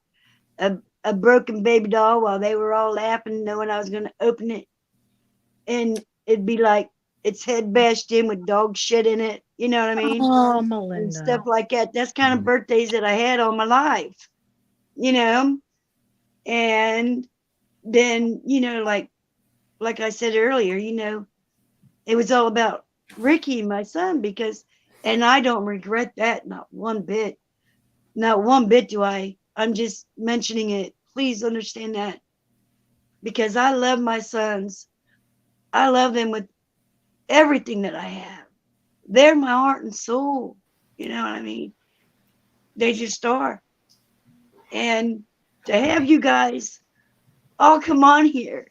a broken baby doll while they were all laughing, knowing I was going to open it, and it'd be like its head bashed in with dog shit in it. You know what I mean? Oh, Melinda. And stuff like that. That's kind of birthdays that I had all my life, and then, like I said earlier, it was all about Ricky, my son, and I don't regret that. Not one bit do I. I'm just mentioning it. Please understand that, because I love my sons. I love them with everything that I have. They're my heart and soul. You know what I mean? They just are. And to have you guys all come on here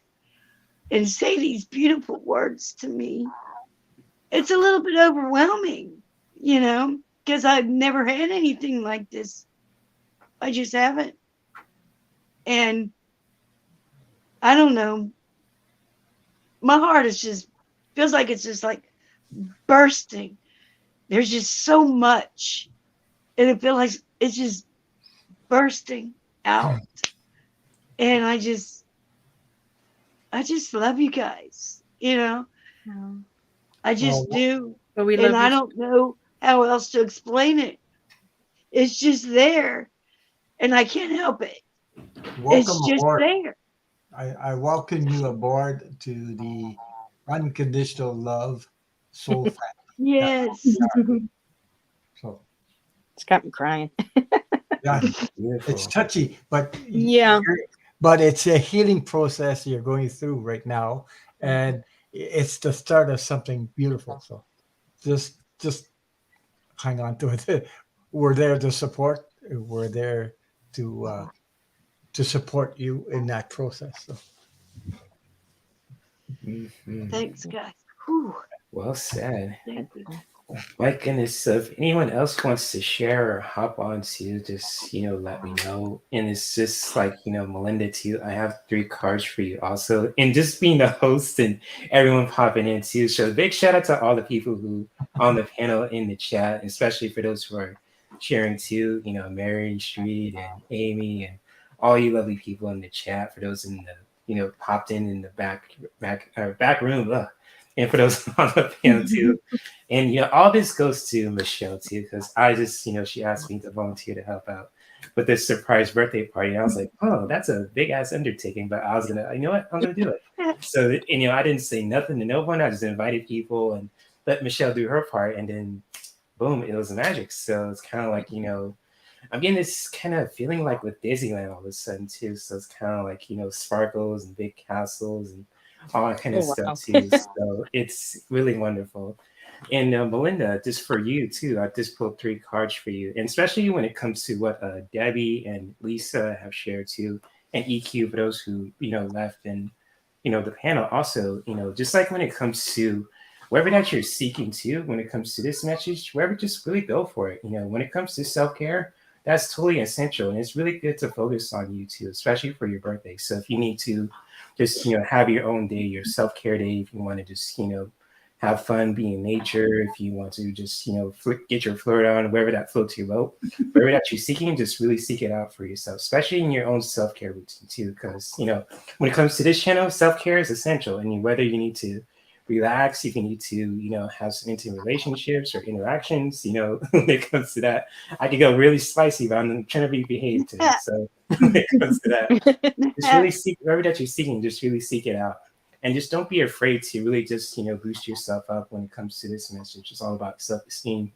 and say these beautiful words to me, it's a little bit overwhelming, because I've never had anything like this. I just haven't. And I don't know. My heart feels like it's just like bursting. There's just so much. And it feels like it's just bursting out. And I just love you guys, I just do. But we love and I you. don't know how else to explain it. It's just there, and I can't help it. Welcome it's just aboard. there. I welcome you aboard to the Unconditional Love Soul Family. Yes. So It's got me crying. yeah, it's touchy, but yeah, but it's a healing process you're going through right now, and it's the start of something beautiful. So just hang on to it. We're there to support. We're there to support you in that process. So. Thanks, guys. Whew. Well said. Thank you. My goodness. So if anyone else wants to share or hop on to, just, let me know. And it's just like, Melinda too, I have 3 cards for you also. And just being the host and everyone popping in too. So big shout out to all the people who on the panel in the chat, especially for those who are sharing too, Mary Street and Amy and all you lovely people in the chat. For those in the, popped in the back room. and for those on the panel too. And all this goes to Michelle too, because I just, she asked me to volunteer to help out with this surprise birthday party. And I was like, oh, that's a big ass undertaking, but I was gonna, you know what, I'm gonna do it. So, I didn't say nothing to no one. I just invited people and let Michelle do her part, and then boom, it was magic. So it's kind of like, I'm getting this kind of feeling like with Disneyland all of a sudden too. So it's kind of like, sparkles and big castles and all that kind of stuff too. So it's really wonderful. And Melinda, just for you too, I just pulled 3 cards for you, and especially when it comes to what Debbie and Lisa have shared too, and EQ for those who left, and the panel also, just like when it comes to wherever that you're seeking to, when it comes to this message, wherever, just really go for it. When it comes to self-care, that's totally essential, and it's really good to focus on you too, especially for your birthday. So if you need to just have your own day, your self-care day, if you want to just have fun, be in nature, if you want to just get your flirt on, wherever that floats your boat, wherever that you're seeking, just really seek it out for yourself, especially in your own self-care routine too, because when it comes to this channel, self-care is essential. And whether you need to relax, if you need to have some intimate relationships or interactions, when it comes to that, I could go really spicy, but I'm trying to be behaved today. So when it comes to that, just really seek wherever that you're seeking, just really seek it out. And just don't be afraid to really just boost yourself up when it comes to this message. It's all about self-esteem.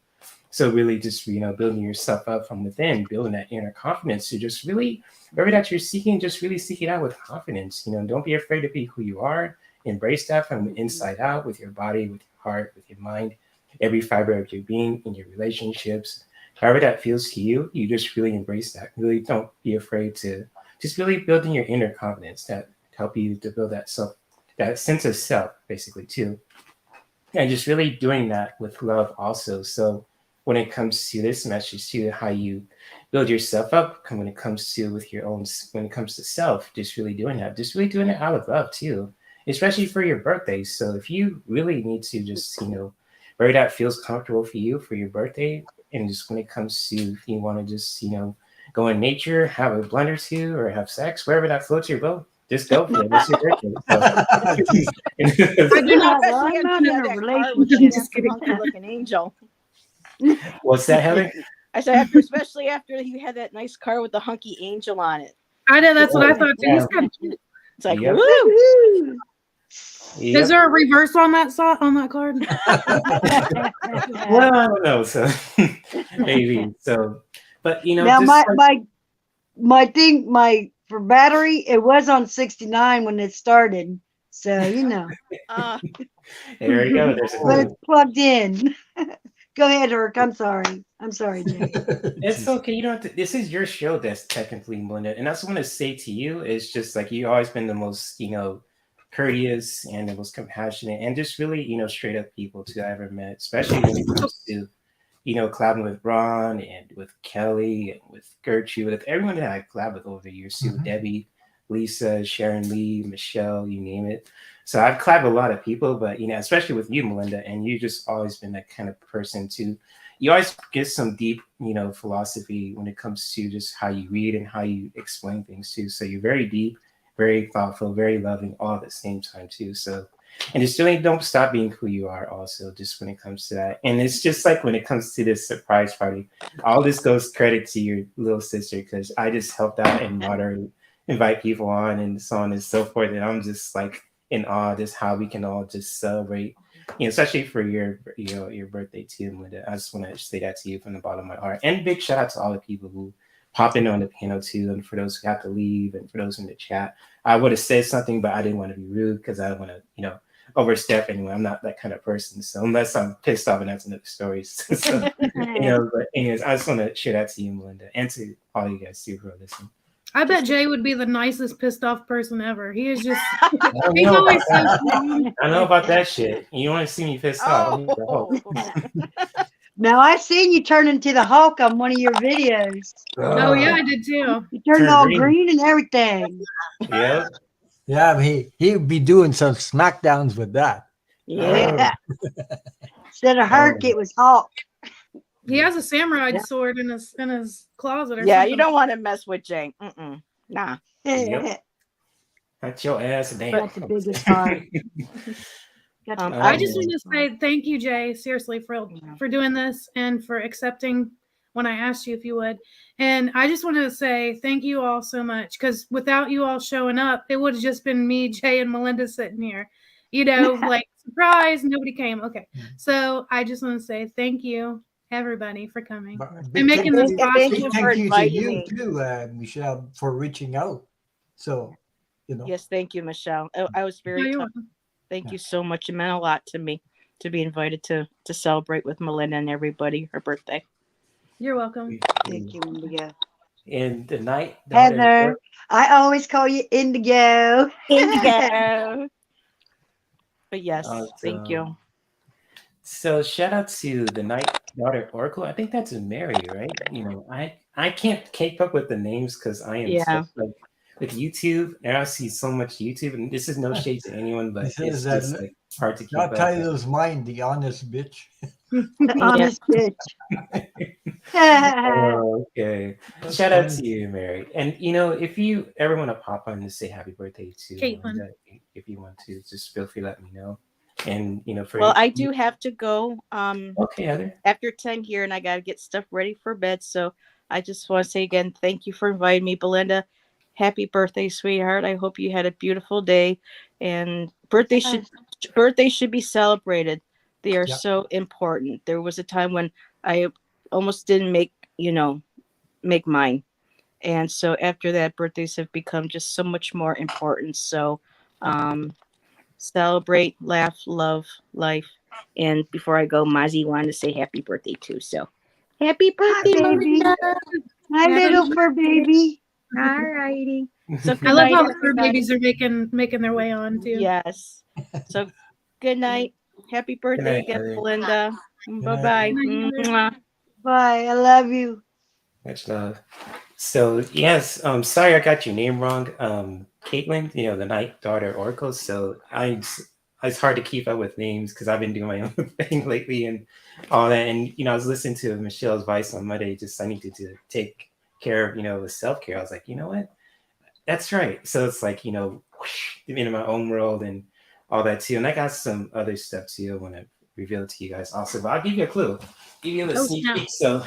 So really just building yourself up from within, building that inner confidence to just really, wherever that you're seeking, just really seek it out with confidence. Don't be afraid to be who you are. Embrace that from the inside out, with your body, with your heart, with your mind, every fiber of your being, in your relationships. However that feels to you, you just really embrace that. Really don't be afraid to just really building your inner confidence that help you to build that sense of self, basically, too. And just really doing that with love also. So when it comes to this message too, how you build yourself up, when it comes to when it comes to self, just really doing that, just really doing it out of love too, especially for your birthday. So if you really need to just, where that feels comfortable for you for your birthday, and just when it comes to, if you want to just, go in nature, have a blunt or two, or have sex, wherever that floats your boat, just go for it. It's your birthday. I do not. I'm not in a relationship. Just kidding. Looking angel. What's that, Heather? I said, especially after you had that nice car with the hunky angel on it. I know, that's what I thought too. Yeah. It's kind of cute. It's like, Yep. woo! Yep. Is there a reverse on that card? Well, I don't know. So maybe so, but now just my thing, for battery, it was on 69 when it started. So there you go. But it's plugged in. Go ahead, Herc. I'm sorry. Jay. It's okay. You don't have to, this is your show, that's technically, Melinda. And that's what I want to say to you. Is just like, you've always been the most, courteous and the most compassionate and just really, straight up people too I ever met, especially when it comes to, collabing with Ron and with Kelly and with Gertrude, with everyone that I collabed with over the years too, Debbie, Lisa, Sharon Lee, Michelle, you name it. So I've collabed with a lot of people, but especially with you, Melinda, and you just always been that kind of person too. You always get some deep, philosophy when it comes to just how you read and how you explain things too. So you're very deep, very thoughtful, very loving, all at the same time too. So, and just really don't stop being who you are also, just when it comes to that. And it's just like when it comes to this surprise party, all this goes credit to your little sister, because I just helped out and moderate, invite people on and so on and so forth. And I'm just like in awe just how we can all just celebrate, especially for your birthday too, Melinda. I just want to say that to you from the bottom of my heart. And big shout out to all the people who pop in on the panel too, and for those who have to leave, and for those in the chat. I would have said something, but I didn't want to be rude because I don't want to, overstep anyone. I'm not that kind of person. So unless I'm pissed off, and that's another story. So, but anyways, I just want to share that to you, Melinda, and to all you guys too who are listening. I bet Jay would be the nicest pissed off person ever. He is just, he's always so strong. I know about that shit. You want to see me pissed off? Now I seen you turn into the Hulk on one of your videos. Oh yeah, I did too. You turned all green and everything. Yeah. Yeah, he'd be doing some smackdowns with that. Yeah. Instead of Herc, it was Hulk. He has a samurai sword in his closet. Or yeah, something. you don't want to mess with Jane. Nah. Yep. That's your ass down. That's the biggest part. I just want to say thank you, Jay, seriously, for doing this and for accepting when I asked you if you would. And I just want to say thank you all so much, because without you all showing up, it would have just been me, Jay, and Melinda sitting here. You know, like, surprise, nobody came. Okay. So I just want to say thank you, everybody, for coming and making this possible. Thank you to you too, Michelle, for reaching out. So, you know. Yes, thank you, Michelle. I was very tough. Thank you so much. It meant a lot to me to be invited to celebrate with Melinda and everybody her birthday. You're welcome. Thank you, Indigo. And the night, Heather, I always call you Indigo. Indigo. But yes, thank you. So shout out to the Night Daughter Oracle. I think that's Mary, right? You know, I can't keep up with the names because I am so, like with YouTube, and I see so much YouTube, and this is no shade to anyone, but it's just like hard to keep up. That title's mine, the honest bitch. The honest bitch. Okay. Shout out to you, Mary. And you know, if you ever want to pop on to say happy birthday to Caitlin, if you want to, just feel free to let me know. And you know, I do have to go. Okay, Heather. After 10 here, and I got to get stuff ready for bed. So I just want to say again, thank you for inviting me, Belinda. Happy birthday, sweetheart. I hope you had a beautiful day. And birthdays should be celebrated. They are so important. There was a time when I almost didn't make mine. And so after that, birthdays have become just so much more important. So celebrate, laugh, love, life. And before I go, Mazi wanted to say happy birthday too. So happy birthday, baby. My little fur baby. All righty. So I love how fur babies are making their way on too. Yes. So good night. Happy birthday again, Belinda. Bye-bye. Bye. I love you. Much love. So yes, sorry I got your name wrong. Caitlin, you know, the Night Daughter Oracle. So it's hard to keep up with names because I've been doing my own thing lately and all that. And you know, I was listening to Michelle's advice on Monday. Just I needed to take care of, you know, the self-care. I was like, you know what? That's right. So it's like, you know, in my own world and all that too. And I got some other stuff too. I want to reveal it to you guys also. But I'll give you a clue. Give you a little sneak peek. So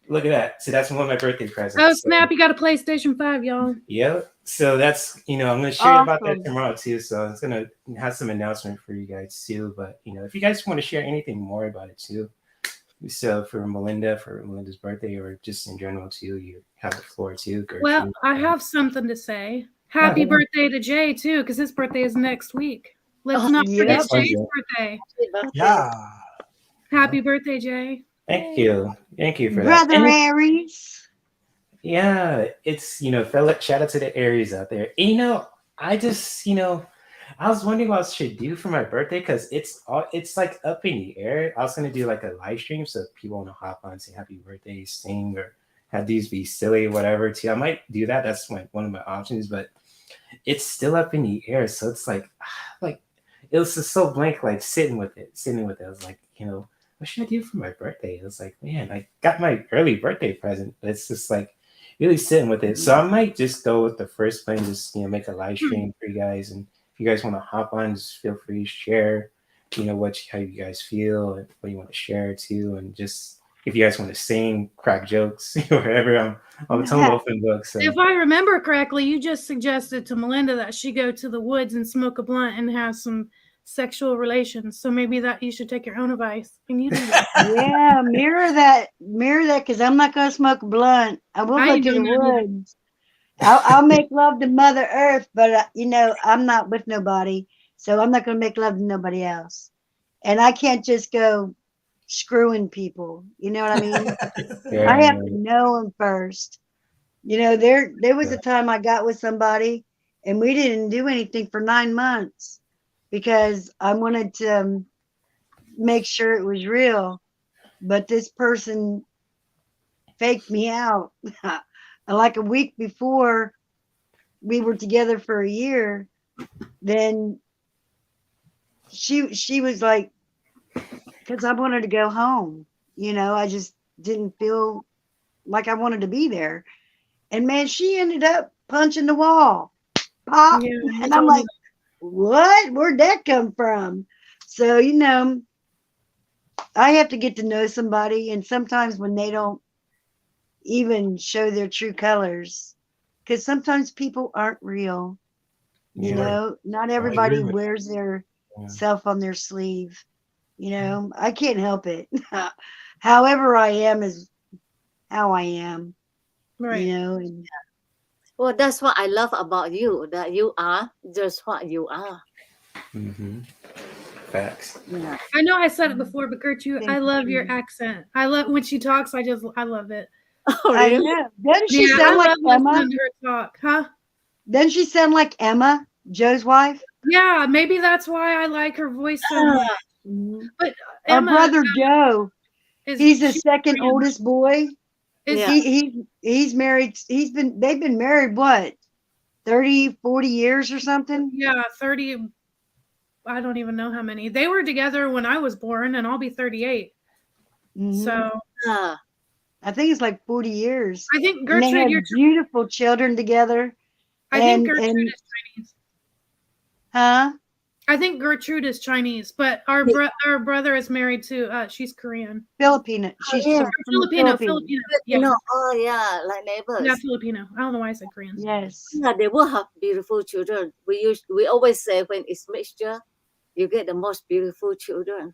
look at that. So that's one of my birthday presents. Oh, snap. You got a PlayStation 5, y'all. Yep. So that's, you know, I'm going to share about that tomorrow too. So it's going to have some announcement for you guys too. But, you know, if you guys want to share anything more about it too, so for Melinda's birthday, or just in general too, you have the floor too. Gertrude. Well, I have something to say. Happy birthday to Jay too, because his birthday is next week. Let's not forget Jay's birthday. Yeah. Happy birthday, Jay. Thank you for Brother that. Aries. Yeah, it's, you know, shout out to the Aries out there. And, you know, I just, you know, I was wondering what I should do for my birthday because it's like up in the air. I was gonna do like a live stream so if people want to hop on and say happy birthday, sing, or have these be silly, whatever. Too, I might do that. That's one of my options, but it's still up in the air. So it's like it was just so blank, like sitting with it. I was like, you know, what should I do for my birthday? It was like, man, I got my early birthday present, but it's just like really sitting with it. So I might just go with the first plan, just, you know, make a live stream for you guys. And if you guys want to hop on, just feel free to share, you know, how you guys feel and what you want to share too. And just if you guys want to sing, crack jokes, whatever, I'm a total open book. So if I remember correctly, you just suggested to Melinda that she go to the woods and smoke a blunt and have some sexual relations. So maybe that you should take your own advice and you do that. Yeah, mirror that, because I'm not gonna smoke a blunt. I will go to the woods. I'll make love to Mother Earth, but you know, I'm not with nobody, so I'm not gonna make love to nobody else. And I can't just go screwing people. You know what I mean? Yeah. I have to know them first. You know, there was a time I got with somebody and we didn't do anything for 9 months because I wanted to make sure it was real. But this person faked me out. Like a week before we were together for a year, then she was like, because I wanted to go home. You know, I just didn't feel like I wanted to be there. And man, she ended up punching the wall. Pop. Yeah, and I'm like, what? Where'd that come from? So, you know, I have to get to know somebody, and sometimes when they don't even show their true colors, because sometimes people aren't real. You know, not everybody wears their self on their sleeve. You know, I can't help it. However I am is how I am. Right. You know, and Well, that's what I love about you, that you are just what you are. Mm-hmm. Facts. Yeah. I know I said it before, but Gertrude, I Thank love your you. accent. I love when she talks. I love it. Oh, I really? know. Doesn't she Yeah, I sound like love Emma? listening to her talk, huh? Doesn't she sound like Emma, Joe's wife? Yeah, maybe that's why I like her voice so much. Mhm. But Our Emma brother Joe, he's the she's second Korean. oldest boy. Is Yeah. He's married. They've been married what, 30, 40 years or something? Yeah, 30. I don't even know how many. They were together when I was born, and I'll be 38. Mhm. So Ah, I think it's like 40 years. I think And they Gertrude, have beautiful children together. I think And Gertrude is Chinese. huh? I think Gertrude is Chinese, but our brother is married to she's Korean. Filipino. oh, She's yeah. from the Filipino. Philippines. Yeah. No, oh, yeah, like Yeah, neighbors. Filipino. I don't know why I said Korean. Yes. Yeah, they will have beautiful children. We always say when it's mixture, you get the most beautiful children.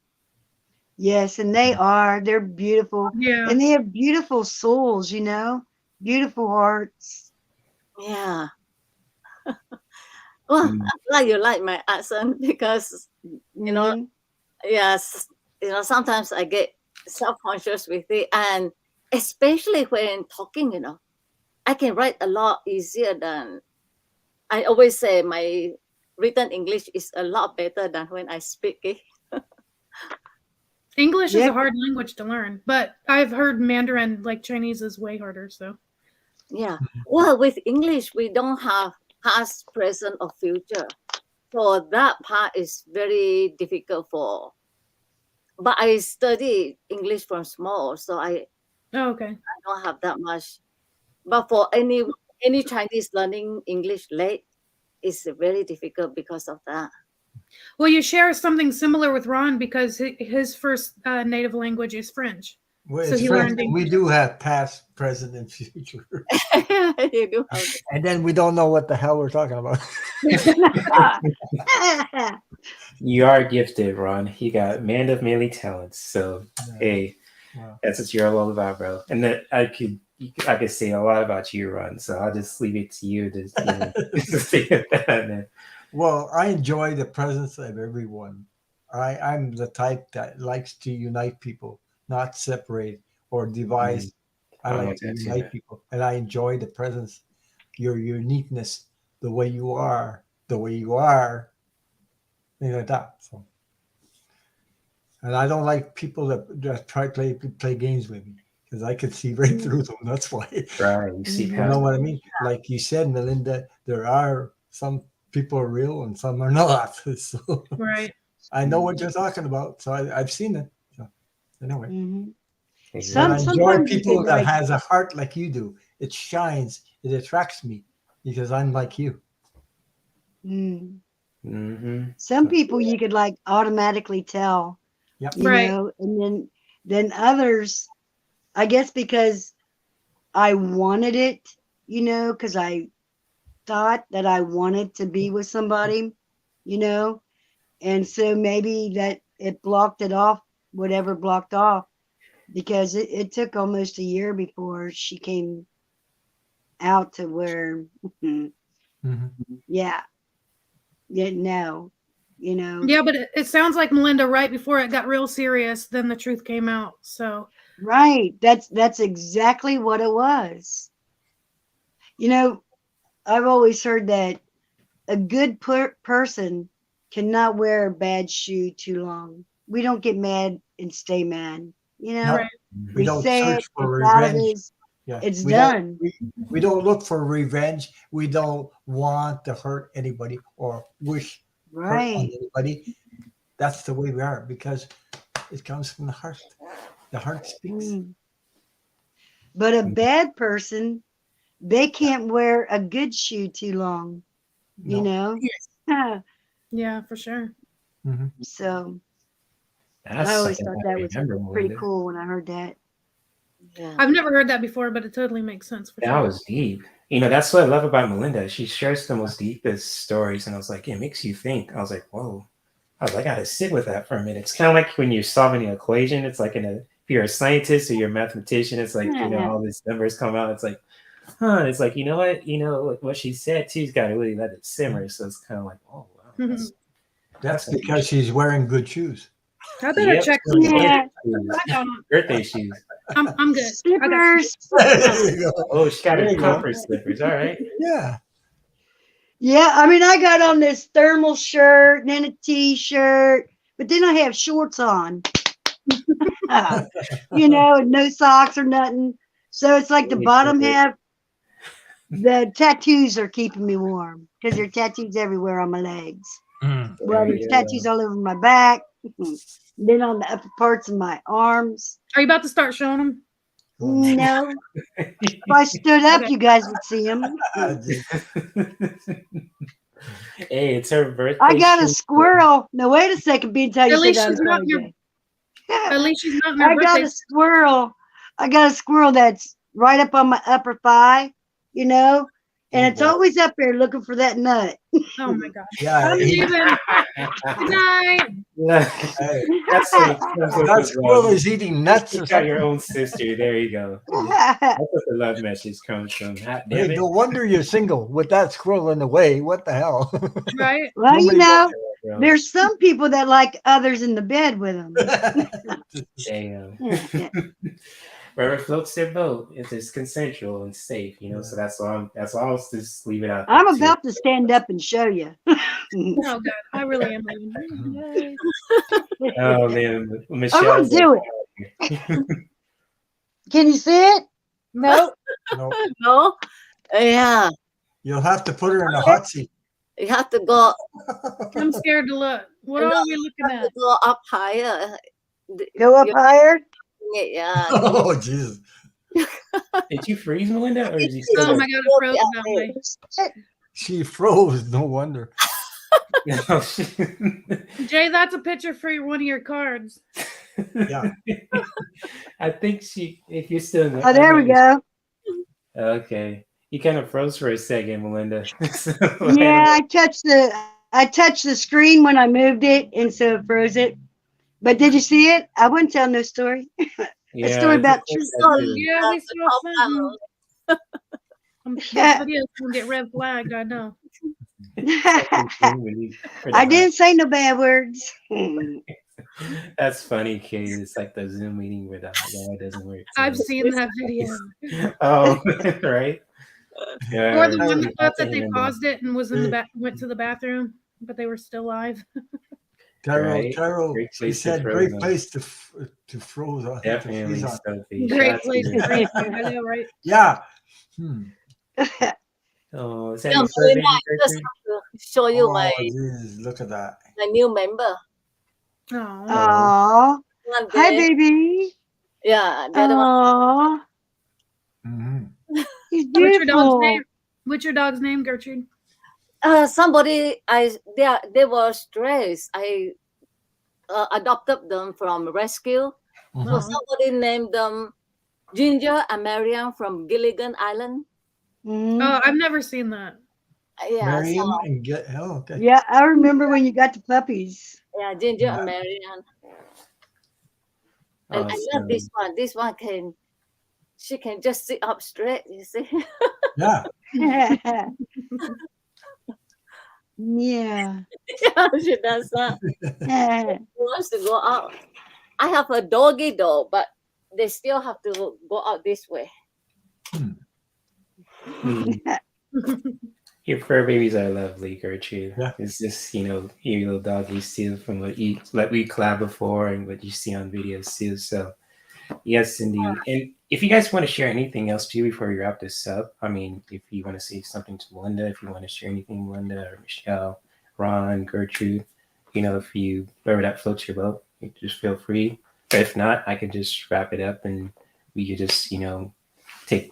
Yes, and they are. They're beautiful. Yeah. And they have beautiful souls, you know, beautiful hearts. Yeah. Well, I'm glad you like my accent because, you know, Mhm. yes, you know, sometimes I get self-conscious with it. And especially when talking, you know, I can write a lot easier than, I always say my written English is a lot better than when I speak it. English is Yeah. a hard language to learn, but I've heard Mandarin, like Chinese, is way harder. So Yeah. Well, with English, we don't have past, present, or future. So that part is very difficult for. But I study English from small, so I okay. don't have that much. But for any Chinese learning English late, it's very difficult because of that. Well, you share something similar with Ron because his first native language is French. Well, So it's he French. learned We English. do have past, present, and future. You do have And then we don't know what the hell we're talking about. You are gifted, Ron. You got man of many talents. So hey, that's what you're all about, bro. And that I could say a lot about you, Ron. So I'll just leave it to you to say that. Well, I enjoy the presence of everyone. I'm the type that likes to unite people, not separate or divide. I like to unite people, and I enjoy the presence, your uniqueness, the way you are, things like that. So, and I don't like people that try to play games with me because I can see right through them. That's why. Right. You see You past. know what I mean? Like you said, Melinda, there are some people are real and some are not. So Right. I know what you're talking about. So I've seen it. So anyway. Mhm. And I enjoy Sometimes you people could, that like, has a heart like you do. It shines. It attracts me because I'm like you. some people you could like automatically tell, Yep. you Right. know, and then others, I guess because I wanted it, you know, because I thought that I wanted to be with somebody, you know, and so maybe that it blocked it off, whatever blocked off, because it took almost a year before she came out to where, yeah, no, you know. Yeah, but it sounds like Melinda, right before it got real serious, then the truth came out. So Right. That's exactly what it was. You know, I've always heard that a good person cannot wear a bad shoe too long. We don't get mad and stay mad. You know, right. We we don't say search it, for it's out of revenge. us, Yeah. it's done. We don't look for revenge. We don't want to hurt anybody or wish hurt on Right. anybody. That's the way we are because it comes from the heart. The heart speaks. But a bad person, they can't wear a good shoe too long, you No. know? Yeah, for sure. So That's I always something thought I that was remember, pretty Melinda. cool when I heard that. Yeah. I've never heard that before, but it totally makes sense for That sure. was deep. You know, that's what I love about Melinda. She shares the most deepest stories, and I was like, it makes you think. I was like, whoa. I was like, I gotta sit with that for a minute. It's kind of like when you're solving an equation. It's like if you're a scientist or you're a mathematician, it's like, you know, all these numbers come out. It's like, huh. It's like, you know what she said too, you've got to really let it simmer. So it's kind of like, oh wow. That's because she's wearing good shoes. I better check. Yeah. Birthday shoes. I'm good. Slippers. Oh, she got There her you go. comfort slippers. All right. Yeah. Yeah, I mean, I got on this thermal shirt and then a t-shirt, but then I have shorts on, you know, and no socks or nothing. So it's like the bottom half, the tattoos are keeping me warm because there are tattoos everywhere on my legs. Well, there's tattoos all over my back, then on the upper parts of my arms. Are you about to start showing them? No. If I stood up, you guys would see them. Hey, it's her birthday. I got a shoot. squirrel. No, wait a second. Being tell you At least said she's I'm not so your. gay. At least she's not in her I got birthday. a squirrel. I got a squirrel that's right up on my upper thigh, you know, and it's always up there looking for that nut. Oh my gosh. Yeah. I'm leaving. Good night. Hey, That's that squirrel is eating nuts. You got your own sister. There you go. That's what the love message comes from. Hot damn Hey, it. no wonder you're single with that squirrel in the way. What the hell? Right. Well, you Nobody know, Bro. there's some people that like others in the bed with them. Damn. Yeah. Wherever floats their boat, it's consensual and safe, you know. So that's why I'll just leave it out there. I'm too. about to stand up and show you. Oh God, I really am leaving. Oh man, I'm Michelle's gonna do it. Can you see it? No. No, No. Yeah. you'll have to put her in a hot seat. You have to go. I'm scared to look. What No, are we looking have to at? go up higher. Go up higher. Yeah. Oh, Jesus. Did you freeze, Melinda, or is you Oh still? my God, it froze that way. She froze. No wonder. Jay, that's a picture for one of your cards. Yeah. I think if you're still in the, Oh, there we go. Okay. You kind of froze for a second, Melinda. Yeah, I touched the screen when I moved it, and so it froze it. But did you see it? I wouldn't tell no story. A story about truth. Yeah, we saw something. This video's gonna get red flagged. I know. I didn't say no bad words. That's funny, Kate. It's like the Zoom meeting where the guy doesn't work. I've seen that video. Oh, right. Yeah, Or the one that thought that I they remember. paused it and was in the went to the bathroom, but they were still live. Carol, Great she place to said froze great on. place to froze on. Definitely To freeze on. Sophie. Great Shout out to place you. to freeze. I know, right? Yeah. Oh, is that Yeah, your fur baby, I just Gertrude? have to show you Oh, my Jesus, look at that. new member. Oh. Aw. One Hi, day. baby. Yeah, that one. Aw. Mm-hmm. He's What's your dog's beautiful. name? What's your dog's name, Gertrude? Somebody they were stressed. I adopted them from rescue. Mhm. So somebody named them Ginger and Marianne from Gilligan Island. Oh, I've never seen that. Yeah, Mariam so, and get okay. Yeah, I remember when you got the puppies. yeah, Ginger and Marianne. And I love this one. This one she can just sit up straight, you see. Yeah. Yeah. Yeah, she does that. Yeah. She wants to go out. I have a doggy though, but they still have to go out this way. Your fur babies are lovely, Gertrude. Yeah. It's just, your little doggies too, from what we collab before and what you see on videos too. So, yes, indeed. And if you guys want to share anything else too before we wrap this up, I mean, if you want to say something to Melinda, if you want to share anything, Melinda or Michelle, Ron, Gertrude, if you, wherever that floats your boat, you just feel free. But if not, I could just wrap it up and we could just, take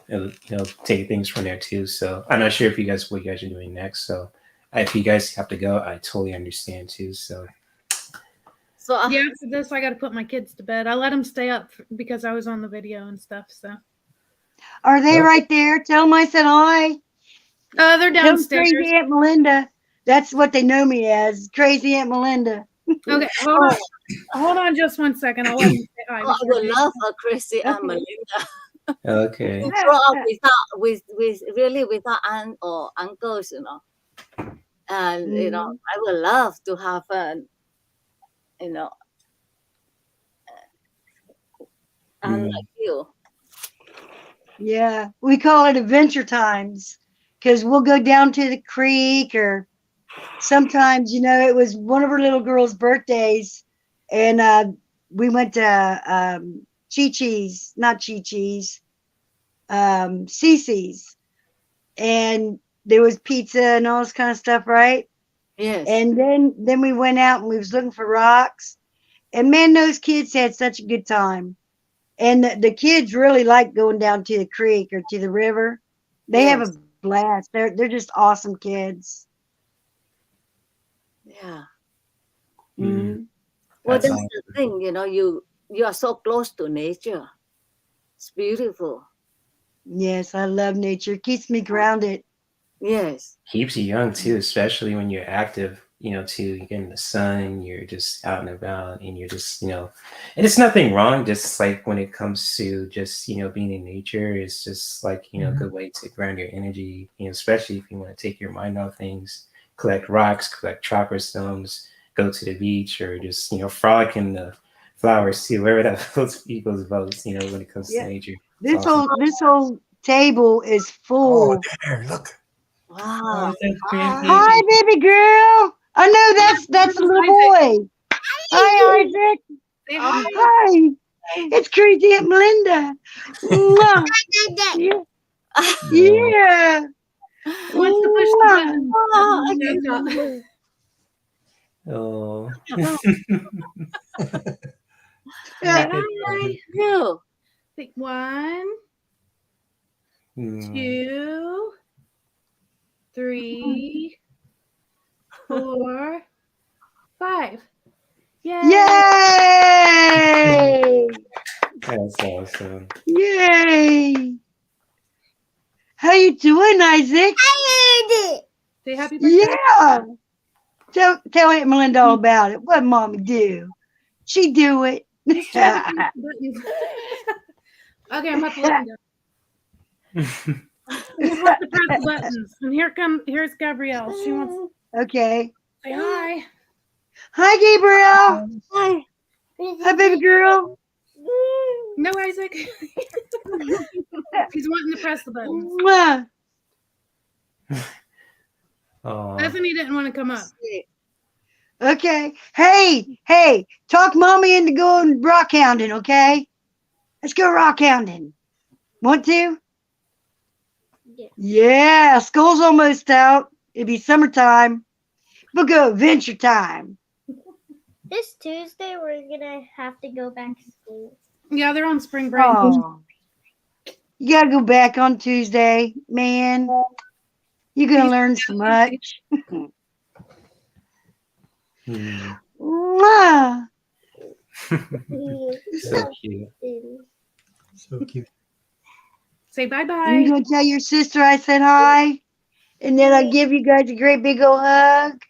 things from there too. So I'm not sure what you guys are doing next. So if you guys have to go, I totally understand too. So So yeah, after this, I got to put my kids to bed. I let them stay up because I was on the video and stuff. So Are they right there? Tell them I said hi. they're Tell 'em downstairs. Crazy Aunt Melinda. That's what they know me as, Crazy Aunt Melinda. Okay, hold on just one second. I'll let them say hi. I would love a Crazy Aunt Melinda. Okay. We grow up without aunt or uncles, you know. And you know, I would love to have you know, aunt like you. Yeah, we call it adventure times because we'll go down to the creek, or sometimes, it was one of her little girl's birthdays, and we went to Chi-Chi's, not Chi-Chi's, Cece's, and there was pizza and all this kind of stuff, right? Yes. And then we went out and we was looking for rocks, and man, those kids had such a good time. And the kids really like going down to the creek or to the river. They have a blast. They're just awesome kids. Yeah. Mm-hmm. Well, that's the thing, you are so close to nature. It's beautiful. Yes, I love nature. It keeps me grounded. Yes. Keeps you young too, especially when you're active, too. You get in the sun, you're just out and about, and you're just, and it's nothing wrong. Just like when it comes to just, being in nature, it's just like, a good way to ground your energy, especially if you want to take your mind off things, collect rocks, collect chakra stones, go to the beach, or just, frolic in the flowers too, wherever that floats people's boats, when it comes to nature. This whole table is full. Oh, there, look. Wow. Hi, baby girl. I know that's a little boy. Hi, Isaac. Hi. It's Crazy Aunt Melinda. Mwah. Yeah. Wants to push the button. Oh. Hi. You. One, 2, 3, 4, 5. Yay! Yay! That's awesome. Yay! How you doing, Isaac? Say happy birthday. Yeah. Tell Aunt Melinda all about it. What Mommy do? She do it. Okay, I'm about to let him go. He wants to press the buttons. And here's Gabrielle. She wants Okay. say hi. Hi, Gabrielle. Hi. Hi, baby girl. No, Isaac. He's wanting to press the buttons. Mwah. Bethany didn't want to come up. Okay. Hey, talk Mommy into going rock hounding, okay? Let's go rock hounding. Want to? Yeah, school's almost out. It'll be summertime. We'll go adventure time. This Tuesday, we're gonna have to go back to school. Yeah, they're on spring break. Oh. You gotta go back on Tuesday, man. You're gonna learn so much. Mwah. So cute. So cute. Say bye-bye. You gonna tell your sister I said hi? And then I'll give you guys a great big old hug.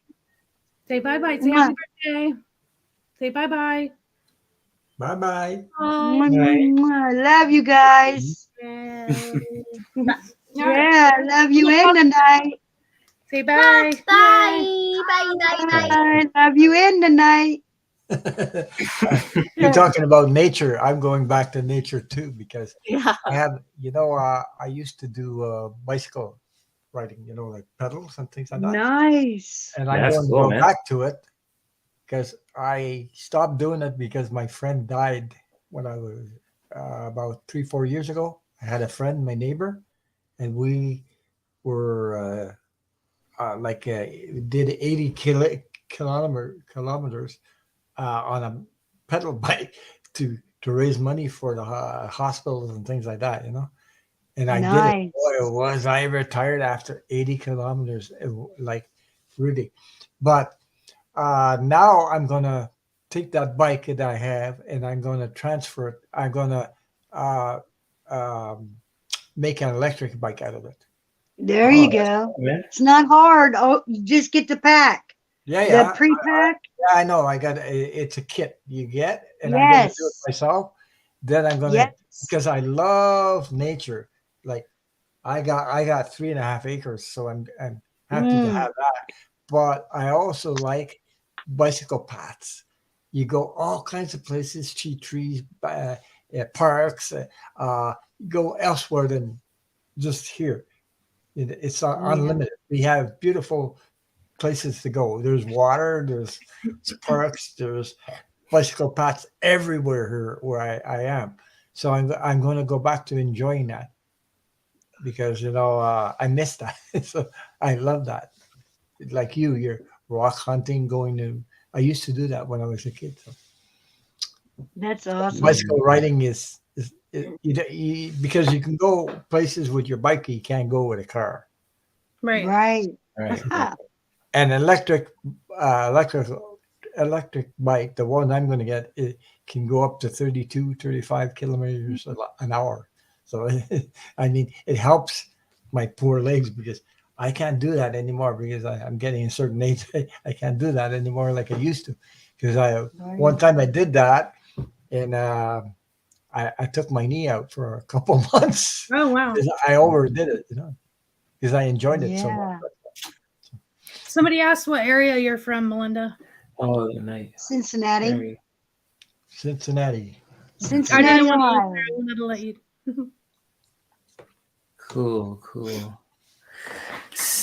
Say bye-bye. Say happy birthday. Say bye-bye. Bye-bye. Mwah. Love you guys. Yeah, love you in the night. Say bye. Bye. Love you in the night. You're talking about nature. I'm going back to nature too, because Yeah. I have, I used to do bicycle riding, like pedals and things like that. Nice. And I'm going to go back to it because I stopped doing it because my friend died when I was about 3-4 years ago. I had a friend, my neighbor, and we were did 80 kilometers on a pedal bike to raise money for the hospitals and things like that, And I did it. Boy, was I retired after 80 kilometers, like really. But now I'm gonna take that bike that I have and I'm going to transfer it. I'm going to make an electric bike out of it. There you go. It's not hard. Oh, you just get the pack. Yeah. The pre-pack. Yeah, I know. I got it's a kit you get, and I'm going to do it myself. Then I'm going to, because I love nature. Like I got 3.5 acres, so I'm happy to have that. But I also like bicycle paths. You go all kinds of places, trees, parks. Go elsewhere than just here. It's unlimited. We have beautiful places to go. There's water, there's parks, there's bicycle paths everywhere here where I am. So I'm going to go back to enjoying that because I miss that. So I love that. Like you're rock hunting, I used to do that when I was a kid. So. That's awesome. Bicycle riding is because you can go places with your bike you can't go with a car. Right. An electric bike, the one I'm going to get, it can go up to 32, 35 kilometers an hour. So I mean, it helps my poor legs because I can't do that anymore because I'm getting a certain age. I can't do that anymore like I used to. Because one time I did that and I took my knee out for a couple of months. Oh, wow. I overdid it, because I enjoyed it so much. Somebody asked what area you're from, Melinda. Oh, nice. Cincinnati. Cincinnati. I didn't want to. I wanted to let you. Cool.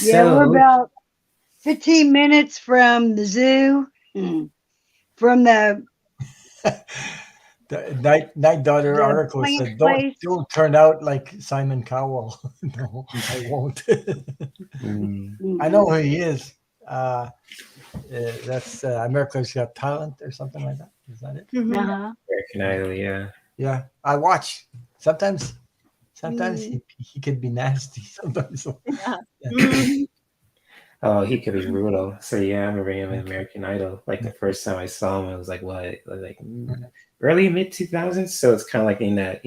Yeah, we're about 15 minutes from the zoo. From the Night Daughter article said, don't turn out like Simon Cowell. No, I won't. I know who he is. That's America's Got Talent or something like that. Is that it? American Idol, yeah. Yeah, I watch. Sometimes he could be nasty. Sometimes. Oh, he could be brutal. So yeah, I remember him in American Idol. Like the first time I saw him, I was like, what? Like early mid 2000s. So it's kind of like in that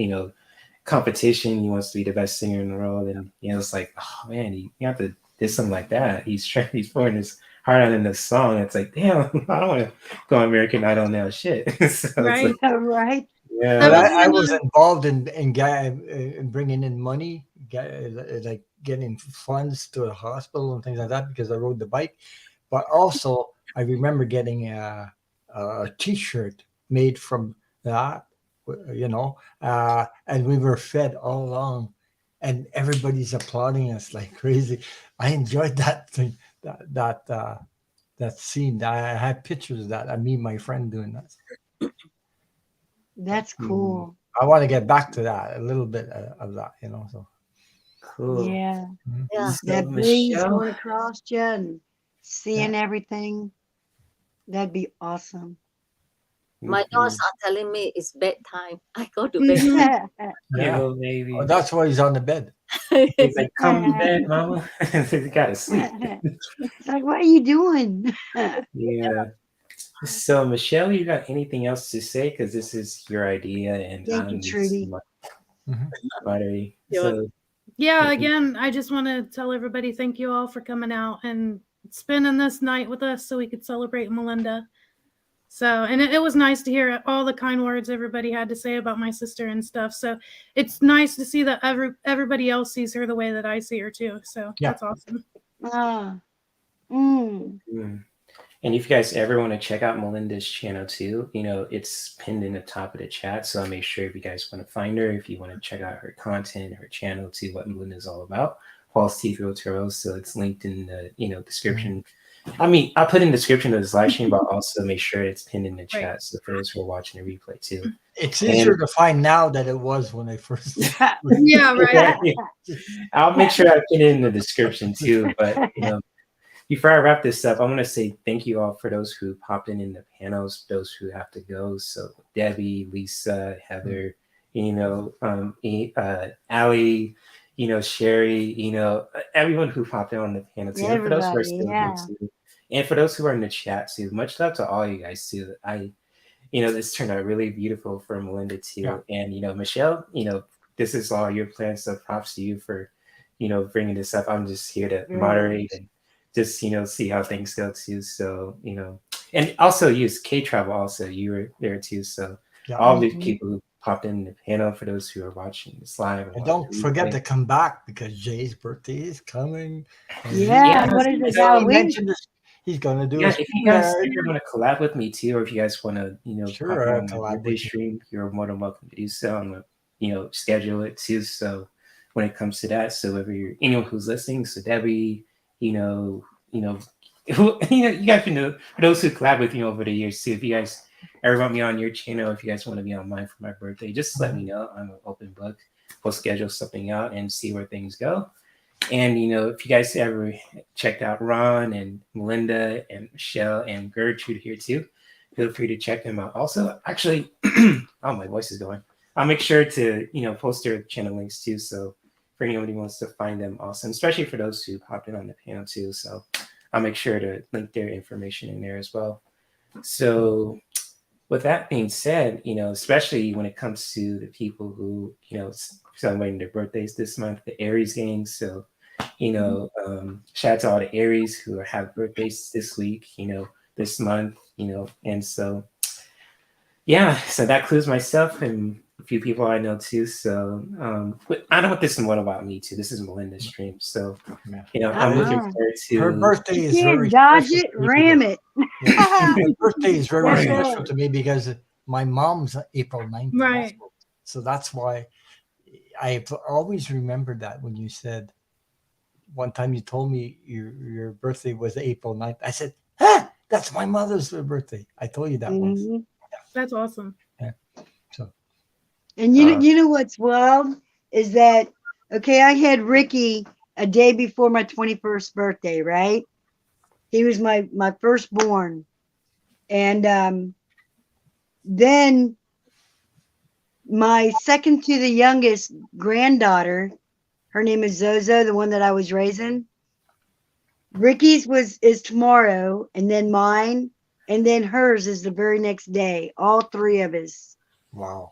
competition. He wants to be the best singer in the world, and it's like, oh man, you have to do something like that. He's pouring his heart out in the song. It's like, damn, I don't want to go on American Idol now. Shit. So right. Right. Yeah, but I was involved in bringing in money, like getting funds to a hospital and things like that because I rode the bike. But also, I remember getting a T-shirt made from that, and we were fed all along, and everybody's applauding us like crazy. I enjoyed that thing, that scene. I had pictures of that. Me and my friend doing that. That's cool. I want to get back to that, a little bit of that, so. Cool. Yeah. Yeah. That breeze going across you and seeing everything. That'd be awesome. My dogs are telling me it's bedtime. I go to bed. Yeah, maybe. Oh, that's why he's on the bed. He's like, come to bed, mama. He gotta sleep. It's like, what are you doing? Yeah. So, Michelle, you got anything else to say? Because this is your idea, and Thank you, Trudy. Yeah, again, I just want to tell everybody thank you all for coming out and spending this night with us so we could celebrate Melinda. So, and it was nice to hear all the kind words everybody had to say about my sister and stuff. So it's nice to see that everybody else sees her the way that I see her too. So that's awesome. And if you guys ever want to check out Melinda's channel too, it's pinned in the top of the chat. So I'll make sure if you guys want to find her, if you want to check out her content, her channel too, what Melinda's all about, False Teeth Real Tarot. So it's linked in the description. I mean, I'll put in the description of this live stream, but also make sure it's pinned in the chat. So for those who are watching the replay too. It's easier to find now than it was when I first. Yeah, right. I'll make sure I put it in the description too. But before I wrap this up, I want to say thank you all for those who popped in the panels, those who have to go. So Debbie, Lisa, Heather, Allie, Shari, everyone who popped in on the panel too. And for those who are still here too. And for those who are in the chat too, much love to all you guys too. this turned out really beautiful for Melinda too. And, Michelle, this is all your plans. So props to you for, bringing this up. I'm just here to moderate and just, see how things go too. So, and also use KayTravel also, you were there too. So all the people who popped in the panel, for those who are watching this live. And don't forget to come back because Jay's birthday is coming. What is it, Halloween? He's gonna do. If you guys ever want to collab with me too, or if you guys want to, sure, pop on my birthday stream, you're more than welcome to do so. I'm gonna, schedule it too. So when it comes to that, so if you're anyone who's listening, so Debbie, you guys can know, for those who collab with me over the years too. If you guys ever want me on your channel, if you guys want to be on mine for my birthday, just let me know. I'm an open book. We'll schedule something out and see where things go. And, if you guys ever checked out Ron and Melinda and Michelle and Gertrude here too, feel free to check them out. Also, actually, oh, my voice is going. I'll make sure to, post their channel links too. So for anyone who wants to find them also, and especially for those who popped in on the panel too. So I'll make sure to link their information in there as well. So with that being said, especially when it comes to the people who, celebrating their birthdays this month, the Aries gang. So, shout out to all the Aries who have birthdays this week, this month, and so, so that includes myself and a few people I know too. So, I don't want this one about me too. This is Melinda's stream. So, I'm looking forward to her birthday is very dodge it, ram it. Her birthday is very special to me because my mom's April 9th. Right. So that's why I've always remembered that when you said one time you told me your birthday was April 9th. I said, that's my mother's birthday. I told you that once. That's awesome. Yeah. So, and you know what's wild is that, okay, I had Ricky a day before my 21st birthday, right? He was my firstborn. And then my second to the youngest granddaughter, her name is Zozo, the one that I was raising. Ricky's is tomorrow, and then mine, and then hers is the very next day. All three of us. Wow.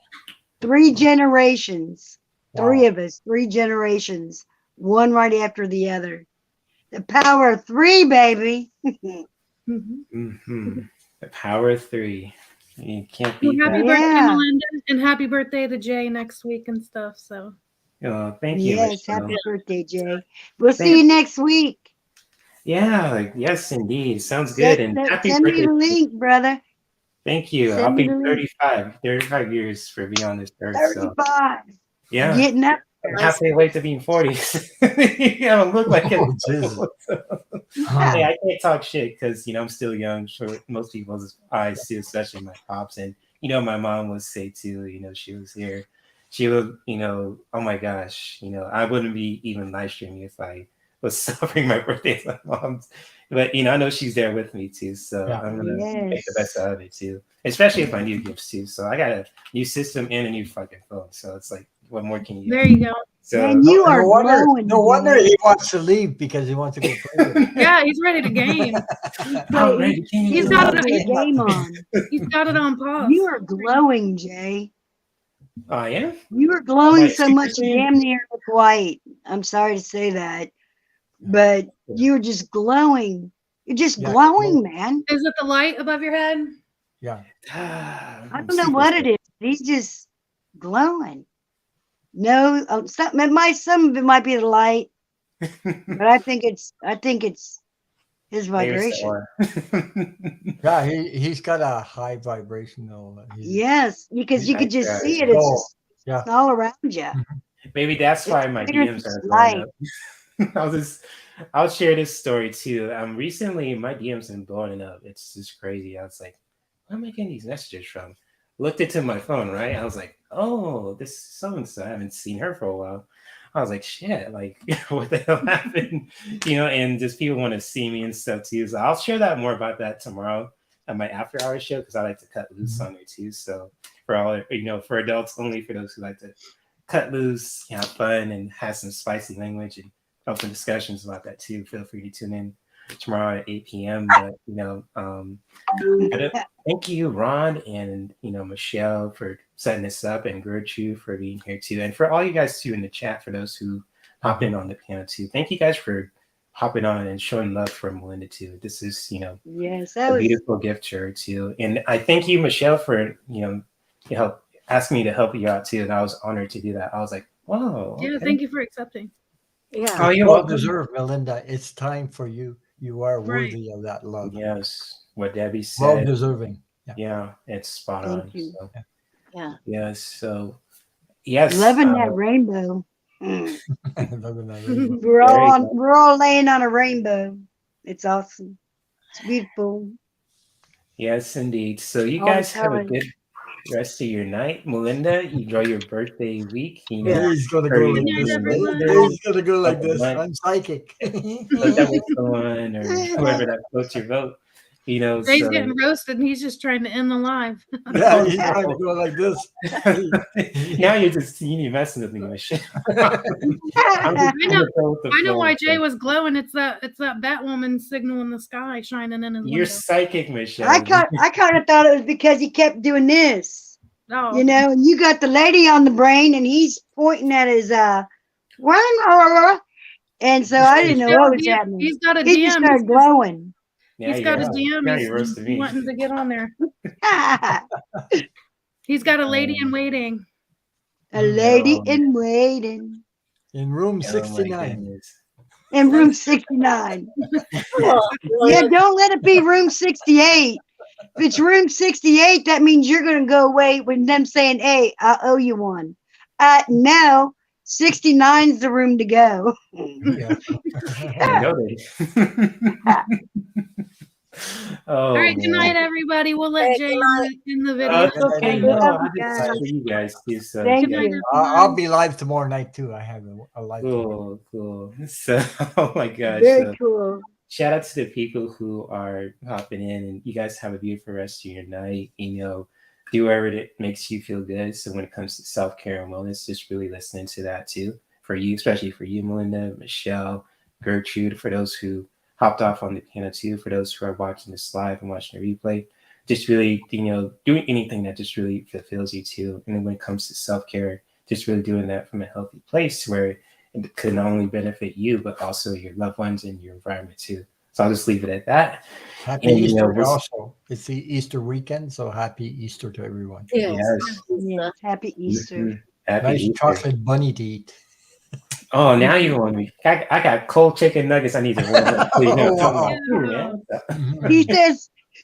3 generations. Wow. 3 of us, 3 generations. One right after the other. The power of 3, baby. The power of 3. You can't beat happy that. birthday, Melinda, and happy birthday to Jay next week and stuff. So, thank you. Yes, Michelle. happy birthday, Jay. We'll see you next week. Yeah, yes, indeed. Sounds good. And happy send birthday. me the link, brother. Thank you. I'll be 35 years for being on this earth. 35. So, yeah. Getting up. I'm halfway away to being 40. I don't look like it. Hey, I can't talk shit because, I'm still young for most people's eyes too, especially my pops. And, my mom would say too, she was here. She would, oh my gosh, I wouldn't be even live streaming if I was celebrating my birthday with my mom's. But, I know she's there with me too. So I'm going to make the best out of it too, especially with my new gifts too. So I got a new system and a new fucking phone. So it's like, what more can you do? There you go. So, and you are glowing. No wonder he wants to leave because he wants to go play. Yeah, he's ready to game. He's got it game on. He's got it on pause. You are glowing, Jay. Oh, yeah? You are glowing so much, you damn near look white. I'm sorry to say that, but you're just glowing. You're just glowing, man. Is it the light above your head? Yeah. I don't know what it is. He's just glowing. No, some of it might be the light, but I think it's his vibration. Yeah, he's got a high vibrational. Yes, because you could just see it. It's just all around you. Maybe that's why my DMs are blowing up. I'll share this story too. Recently my DMs been blowing up. It's just crazy. I was like, where am I getting these messages from? Looked into my phone, right? I was like, oh, this so-and-so. I haven't seen her for a while. I was like, shit, like, what the hell happened? And just people want to see me and stuff too. So I'll share that more about that tomorrow at my after hours show because I like to cut loose on there too. So for all, for adults only, for those who like to cut loose, have fun, and have some spicy language and open discussions about that too, feel free to tune in tomorrow at 8 p.m. But thank you, Ron, and Michelle for setting this up, and Gertrude for being here too, and for all you guys too in the chat. For those who hop in on the panel too, thank you guys for hopping on and showing love for Melinda too. This is yes, a beautiful gift to her too, and I thank you, Michelle, for help asking me to help you out too, and I was honored to do that. I was like, wow. Yeah, okay. thank you for accepting. Yeah. Oh, you're well welcome. deserved, Melinda. It's time for you. You are worthy of that love. Yes, what Debbie said. Well deserving. Yeah, it's spot Thank on. you. So. Yeah. Yes. So, yes. Loving that rainbow. Loving that rainbow. We're all laying on a rainbow. It's awesome. It's beautiful. Yes, indeed. So you All the guys have a time. good rest of your night. Melinda, enjoy your birthday week. He's gonna go like this. He's gonna go like this. I'm psychic. Let that with someone or whoever that votes your vote. Jay's getting roasted, and he's just trying to end the live. Yeah, he's trying to go like this. Now you're messing with me, Michelle. I know why Jay was glowing. It's that Batwoman signal in the sky shining in his window. You're psychic, Michelle. I kind of thought it was because he kept doing this. Oh. And you got the lady on the brain, and he's pointing at his and so I didn't know what was happening. He's got a He DM. just started glowing. He's got a DM. He's wanting to get on there. He's got a lady in waiting. A lady in waiting. In room 69. In room 69. Yeah, don't let it be room 68. If it's room 68, that means you're going to go away with them saying, hey, I owe you one. No, 69's the room to go. All right, good night, everybody. We'll let Jay in the video. Okay, you guys too. So Thank you. I'll be live tomorrow night too. I have a live. Cool. So, oh my gosh. Very cool. Shout out to the people who are hopping in, and you guys have a beautiful rest of your night. Do whatever it makes you feel good. So when it comes to self-care and wellness, just really listening to that too. For you, especially for you, Melinda, Michelle, Gertrude, for those who hopped off on the panel too, for those who are watching this live and watching the replay, just really, doing anything that just really fulfills you too. And then when it comes to self-care, just really doing that from a healthy place where it could not only benefit you, but also your loved ones and your environment too. So I'll just leave it at that. Happy Easter also. It's the Easter weekend, so happy Easter to everyone. Yes. Happy Easter. Happy nice Easter. chocolate bunny to eat. Oh, now you want me. I got cold chicken nuggets I need to warm up.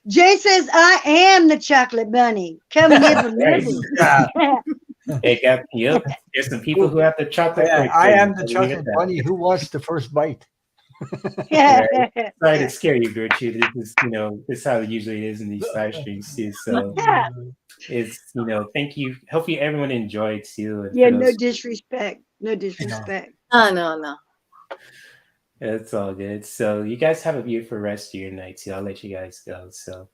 Jay says, I am the chocolate bunny. Come live with me. There's some people who have the chocolate. Yeah, I am the chocolate bunny. Who wants the first bite? Sorry to scare you, Gertrude. This is how it usually is in these live streams too. So it's thank you. Hopefully everyone enjoyed too. And no disrespect. No disrespect. No. It's all good. So you guys have a beautiful rest of your night too. I'll let you guys go. So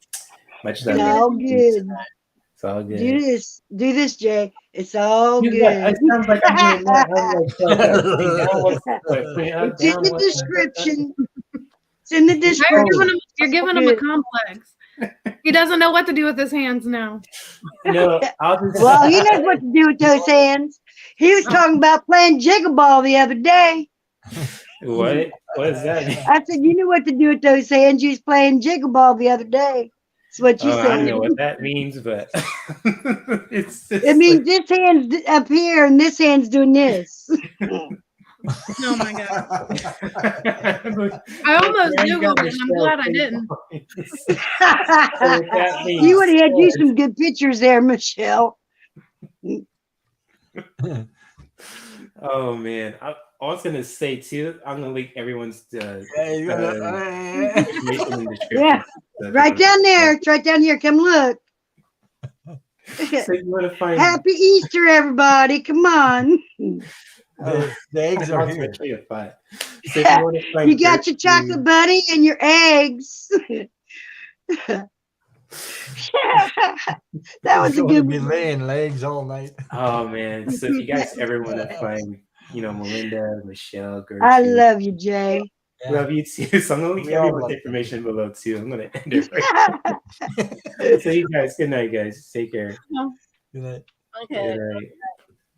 much love. It's all good. It's all good. Do this, Jay. It's all good. It sounds like I'm doing that. It's in the description. It's in the description. You're giving him a complex. He doesn't know what to do with his hands now. Well, he knows what to do with those hands. He was talking about playing jiggle ball the other day. What is that? I said, you knew what to do with those hands. You was playing jiggle ball the other day. That's what you said. I don't know what that means, but it means this hand's up here and this hand's doing this. Oh my god! I almost Googled it, and I'm glad I didn't. You would have had you some good pictures there, Michelle. Oh man, I was gonna say too. I'm gonna link everyone's information in the description. Yeah, right down there. It's right down here. Come look. So you want to find Happy Easter, everybody! Come on. The eggs are here. So you got your chocolate bunny and your eggs. That was a good one. Laying legs all night. Oh man! So if you guys ever want to find, Melinda, Michelle, Gertrude, I love you, Jay. Yeah. Love you too. So I'm gonna link We all everyone's love information below too. I'm gonna end it right. So you guys, good night, guys. Take care. Good night. Okay. Good night.